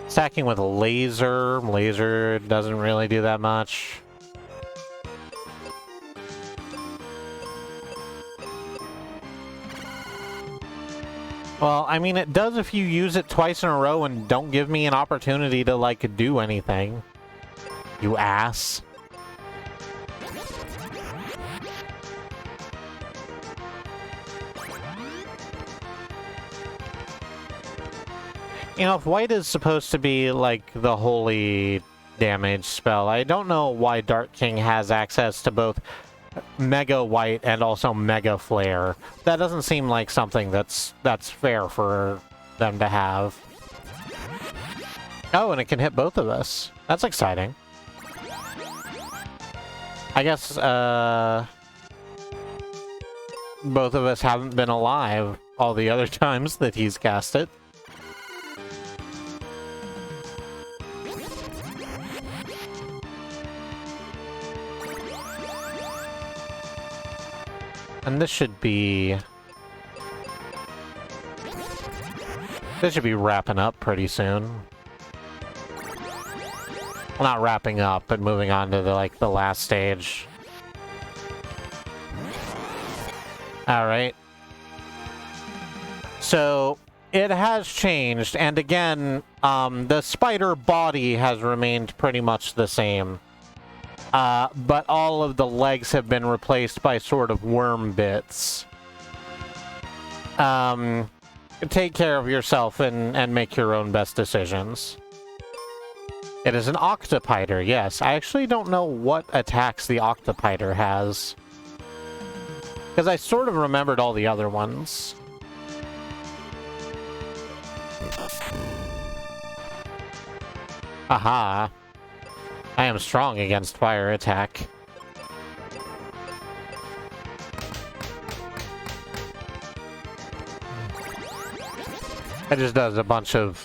Stacking with laser. Laser doesn't really do that much. Well, I mean, it does if you use it twice in a row and don't give me an opportunity to, like, do anything. You ass. You know, if white is supposed to be, like, the holy damage spell, I don't know why Dark King has access to both Mega White and also Mega Flare. That doesn't seem like something that's fair for them to have. Oh, and it can hit both of us. That's exciting. I guess, both of us haven't been alive all the other times that he's cast it. And this should be wrapping up pretty soon. Well, not wrapping up, but moving on to the last stage. All right. So it has changed, and again, the spider body has remained pretty much the same. But all of the legs have been replaced by sort of worm bits. Take care of yourself and make your own best decisions. It is an Octopiter, yes. I actually don't know what attacks the Octopiter has. Because I sort of remembered all the other ones. Aha. I am strong against fire attack. It just does a bunch of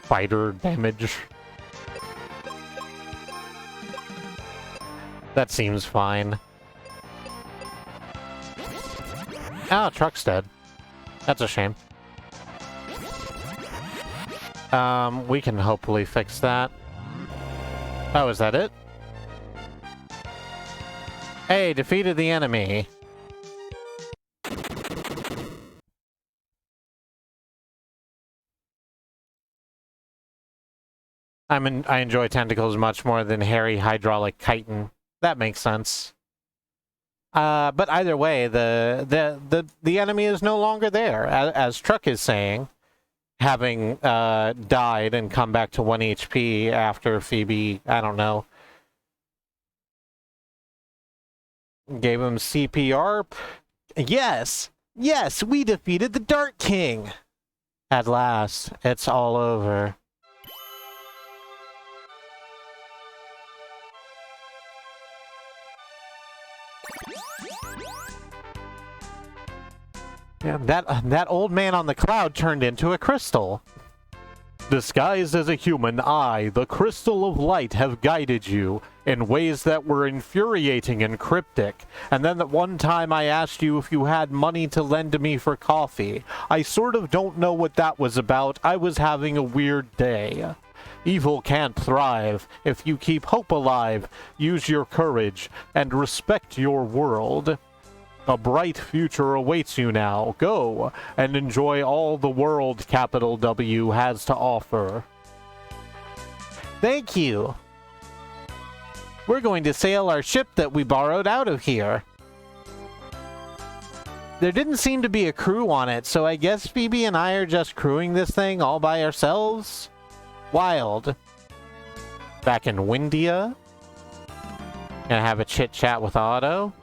fighter damage. That seems fine. Oh, truck's dead. That's a shame. We can hopefully fix that. Oh, is that it? Hey, defeated the enemy. I enjoy tentacles much more than hairy hydraulic chitin. That makes sense. But either way, the enemy is no longer there, as Truck is saying, having died and come back to 1 HP after Phoebe, I don't know, gave him CPR. Yes, we defeated the Dark King. At last, it's all over. Yeah, that old man on the cloud turned into a crystal. Disguised as a human, I, the crystal of light, have guided you in ways that were infuriating and cryptic. And then at one time I asked you if you had money to lend to me for coffee. I sort of don't know what that was about. I was having a weird day. Evil can't thrive if you keep hope alive, use your courage, and respect your world. A bright future awaits you now. Go and enjoy all the world capital W has to offer. Thank you. We're going to sail our ship that we borrowed out of here. There didn't seem to be a crew on it, so I guess Phoebe and I are just crewing this thing all by ourselves? Wild. Back in Windia. Gonna have a chit-chat with Otto.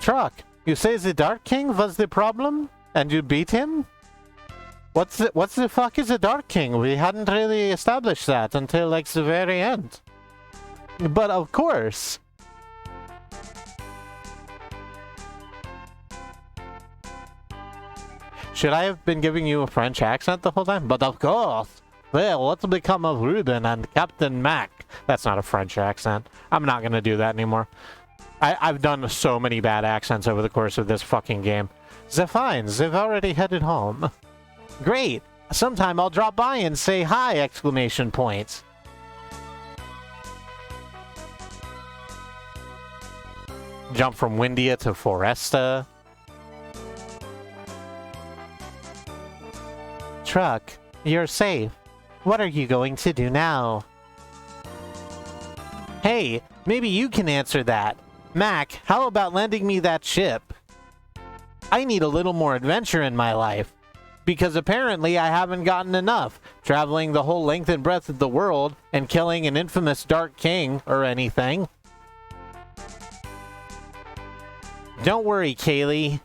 Shrug, you say the Dark King was the problem? And you beat him? What the fuck is a Dark King? We hadn't really established that until, like, the very end. But of course. Should I have been giving you a French accent the whole time? But of course. Well, what's become of Ruben and Captain Mac? That's not a French accent. I'm not gonna do that anymore. I've done so many bad accents over the course of this fucking game. They're fine. They've already headed home. Great. Sometime I'll drop by and say hi! Exclamation points. Jump from Windia to Foresta. Truck, you're safe. What are you going to do now? Hey, maybe you can answer that. Mac, how about lending me that ship? I need a little more adventure in my life. Because apparently I haven't gotten enough, traveling the whole length and breadth of the world and killing an infamous Dark King or anything. Don't worry, Kaylee.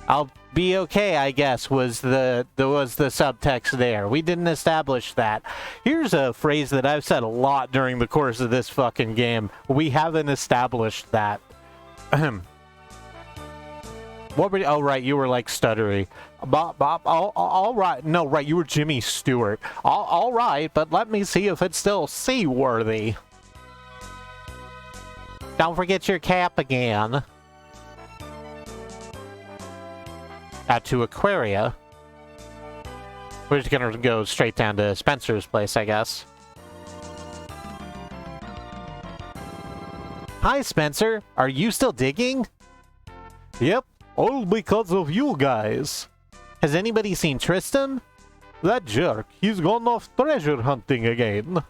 I'll be okay, I guess, was the subtext there. We didn't establish that. Here's a phrase that I've said a lot during the course of this fucking game. We haven't established that. What were you? Oh, right, you were like stuttery. Bob, all right. No, right, you were Jimmy Stewart. All right, but let me see if it's still seaworthy. Don't forget your cap again. Out to Aquaria. We're just gonna go straight down to Spencer's place, I guess. Hi, Spencer. Are you still digging? Yep, all because of you guys. Has anybody seen Tristan? That jerk. He's gone off treasure hunting again.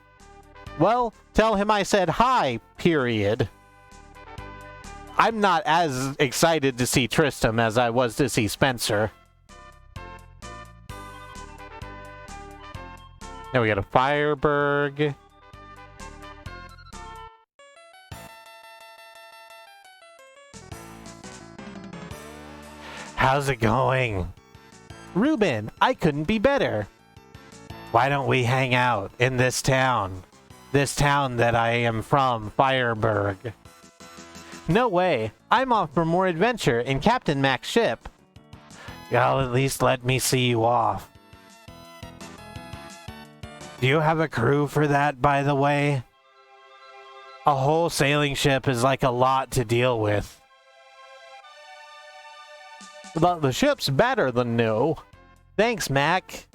Well, tell him I said hi, period. I'm not as excited to see Tristram as I was to see Spencer. Now we got a Fireberg. How's it going? Ruben, I couldn't be better. Why don't we hang out in this town? This town that I am from, Fireberg. No way. I'm off for more adventure in Captain Mac's ship. Y'all at least let me see you off. Do you have a crew for that, by the way? A whole sailing ship is like a lot to deal with. But the ship's better than new. Thanks, Mac.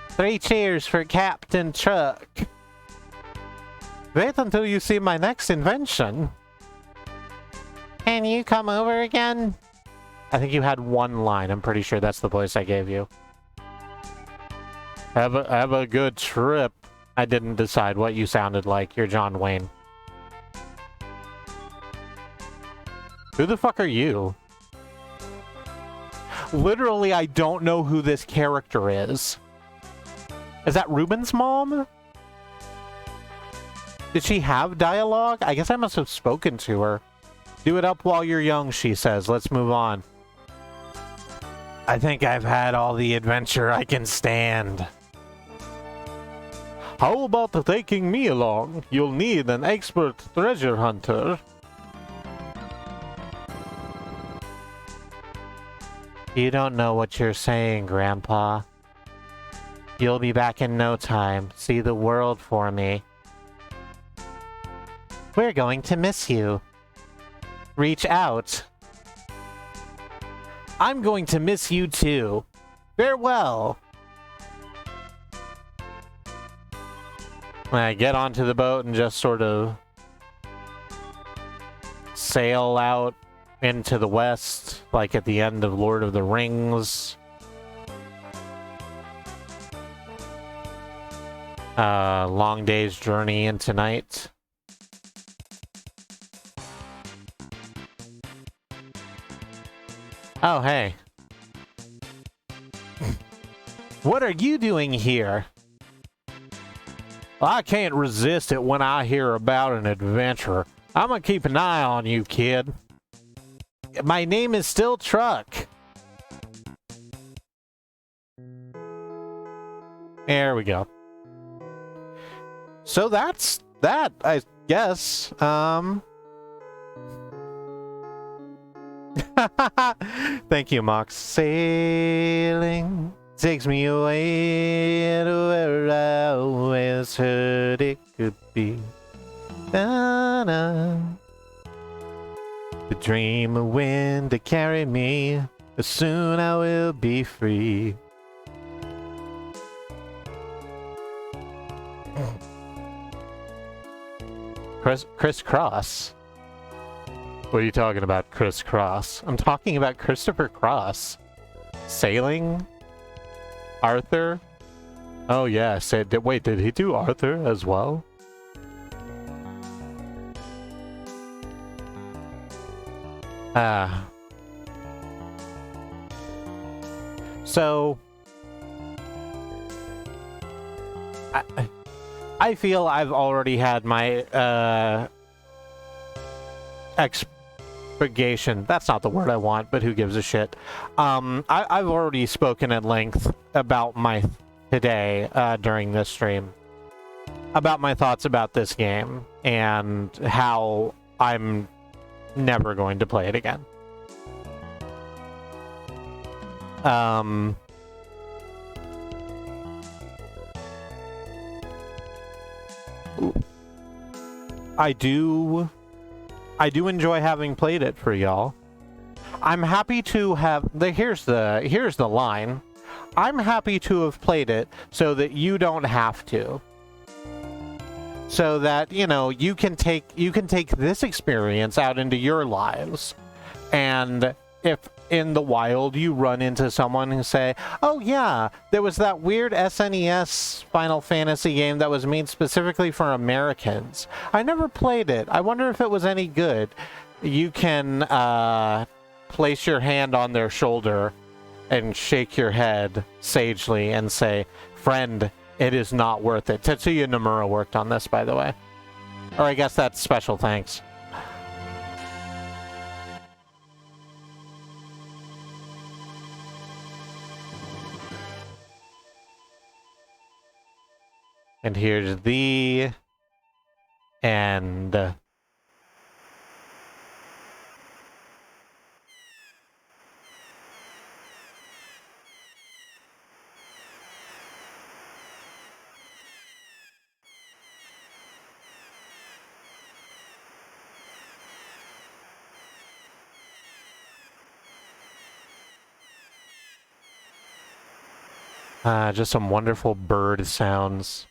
3 cheers for Captain Truck. Wait until you see my next invention. Can you come over again? I think you had one line. I'm pretty sure that's the voice I gave you. Have a good trip. I didn't decide what you sounded like. You're John Wayne. Who the fuck are you? Literally, I don't know who this character is. Is that Ruben's mom? Did she have dialogue? I guess I must have spoken to her. Do it up while you're young, she says. Let's move on. I think I've had all the adventure I can stand. How about taking me along? You'll need an expert treasure hunter. You don't know what you're saying, Grandpa. You'll be back in no time. See the world for me. We're going to miss you. Reach out. I'm going to miss you too. Farewell. I get onto the boat and just sort of sail out into the west, like at the end of Lord of the Rings. Long day's journey into night. Oh, hey. What are you doing here? I can't resist it when I hear about an adventure. I'm gonna keep an eye on you, kid. My name is still Truck. There we go. So that's that, I guess. Thank you, Mox. Sailing takes me away to where I always heard it could be. Da-da. The dream of wind to carry me, but soon I will be free. Criss-cross? What are you talking about, Criss-cross? I'm talking about Christopher Cross. Sailing? Arthur? Oh yeah, wait, did he do Arthur as well? So I feel I've already had my expurgation. That's not the word I want, but who gives a shit? I've already spoken at length about my today during this stream about my thoughts about this game and how I'm never going to play it again. I do enjoy having played it for y'all. I'm happy to have here's the line. I'm happy to have played it so that you don't have to. So that, you know, you can take this experience out into your lives. And if in the wild you run into someone who say, oh yeah, there was that weird SNES Final Fantasy game that was made specifically for Americans. I never played it. I wonder if it was any good. You can place your hand on their shoulder and shake your head sagely and say, friend, it is not worth it. Tetsuya Nomura worked on this, by the way. Or I guess that's special thanks. And here's the end. Just some wonderful bird sounds.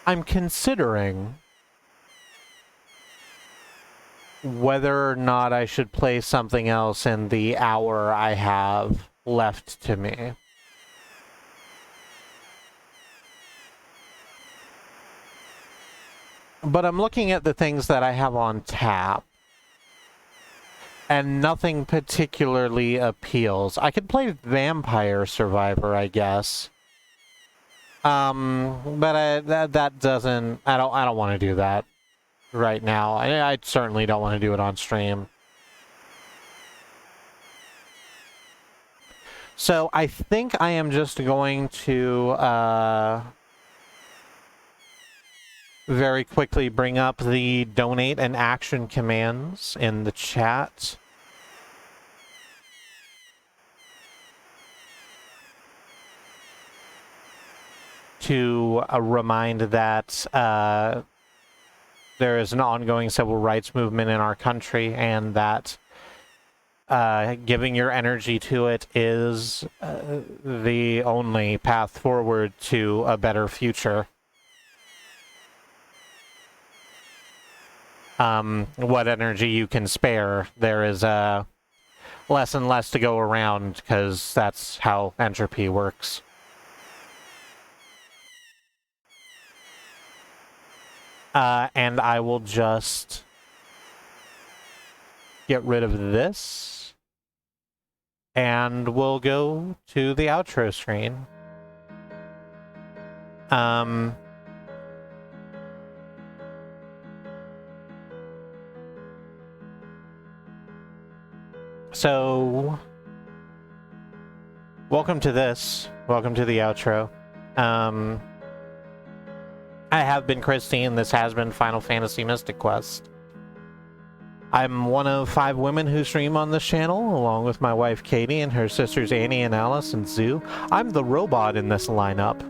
I'm considering whether or not I should play something else in the hour I have left to me. But I'm looking at the things that I have on tap, and nothing particularly appeals. I could play Vampire Survivor, I guess. But that doesn't. I don't want to do that right now. I certainly don't want to do it on stream. So I think I am just going to very quickly bring up the donate and action commands in the chat. To remind that there is an ongoing civil rights movement in our country, and that giving your energy to it is the only path forward to a better future. What energy you can spare, there is less and less to go around, because that's how entropy works. And I will just get rid of this, and we'll go to the outro screen. So, welcome to this. Welcome to the outro. I have been Kristi, and this has been Final Fantasy Mystic Quest. I'm one of 5 women who stream on this channel, along with my wife Katie and her sisters Annie and Alice and Zoo. I'm the robot in this lineup,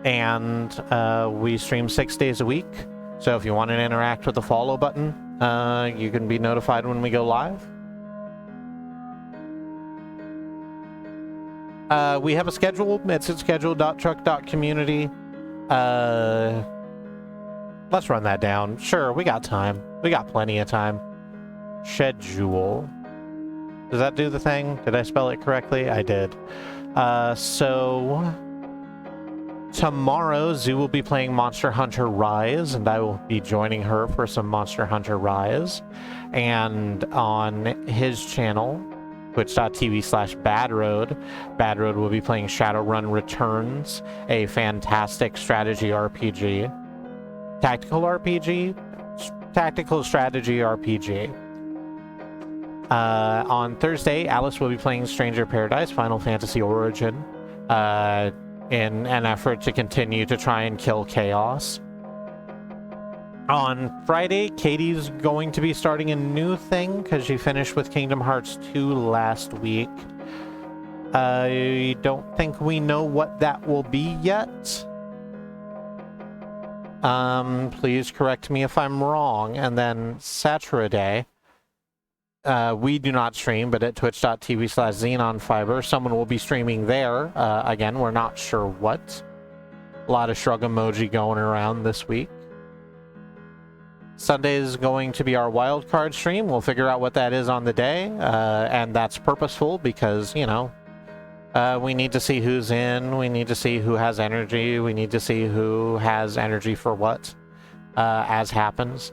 and we stream 6 days a week. So if you want to interact with the follow button, you can be notified when we go live. We have a schedule. It's at schedule.truck.community. Let's run that down. Sure, we got time. We got plenty of time. Schedule. Does that do the thing? Did I spell it correctly? I did. So tomorrow, Zoo will be playing Monster Hunter Rise, and I will be joining her for some Monster Hunter Rise. And on his channel, twitch.tv/badroad, Badroad will be playing Shadowrun Returns, a fantastic strategy RPG. Tactical RPG? Tactical strategy RPG. On Thursday, Alice will be playing Stranger Paradise Final Fantasy Origin in an effort to continue to try and kill chaos. On Friday, Katie's going to be starting a new thing because she finished with Kingdom Hearts 2 last week. I don't think we know what that will be yet. Please correct me if I'm wrong. And then Saturday, we do not stream, but at twitch.tv/xenonfiber, someone will be streaming there. Again, we're not sure what. A lot of Shrug emoji going around this week. Sunday is going to be our wildcard stream. We'll figure out what that is on the day, and that's purposeful because, you know, we need to see who's in, we need to see who has energy, we need to see who has energy for what, as happens.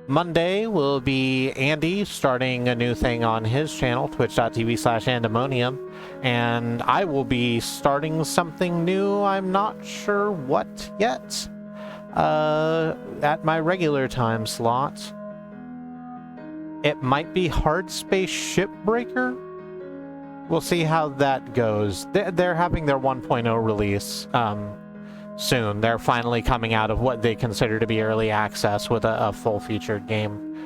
Monday will be Andy starting a new thing on his channel, twitch.tv/andemonium, and I will be starting something new. I'm not sure what yet, at my regular time slot. It might be Hard Space Shipbreaker. We'll see how that goes. They're having their 1.0 release soon. They're finally coming out of what they consider to be early access with a full-featured game.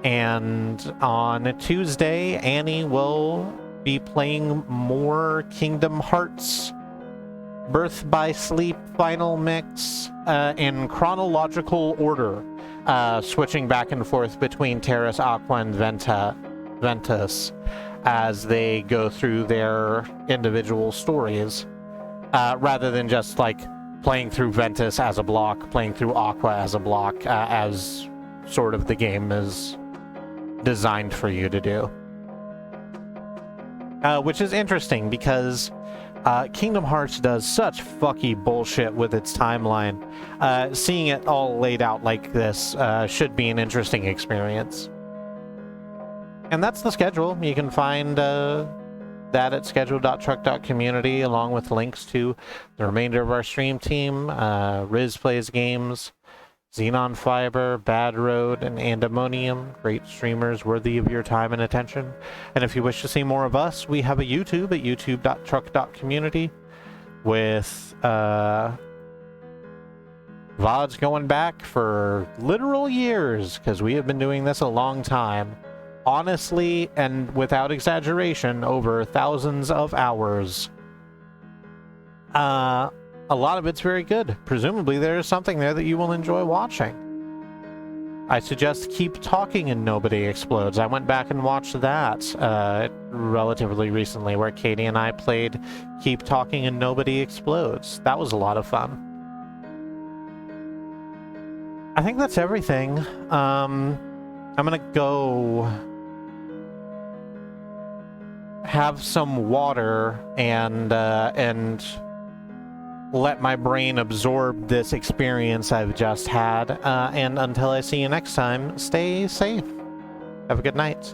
And on Tuesday, Annie will be playing more Kingdom Hearts Birth by Sleep Final Mix in chronological order, switching back and forth between Terrace, Aqua, and Ventus as they go through their individual stories, rather than just like playing through Ventus as a block, playing through Aqua as a block, as sort of the game is designed for you to do. Which is interesting because Kingdom Hearts does such fucky bullshit with its timeline. Seeing it all laid out like this should be an interesting experience. And that's the schedule. You can find that at schedule.truck.community, along with links to the remainder of our stream team, Riz Plays Games, Xenon Fiber, Bad Road, and Andemonium. Great streamers worthy of your time and attention. And if you wish to see more of us, we have a YouTube at youtube.truck.community with VODs going back for literal years, because we have been doing this a long time. Honestly, and without exaggeration, over thousands of hours. A lot of it's very good. Presumably there is something there that you will enjoy watching. I suggest Keep Talking and Nobody Explodes. I went back and watched that relatively recently, where Katie and I played Keep Talking and Nobody Explodes. That was a lot of fun. I think that's everything. I'm gonna go have some water and let my brain absorb this experience I've just had. And until I see you next time, stay safe. Have a good night.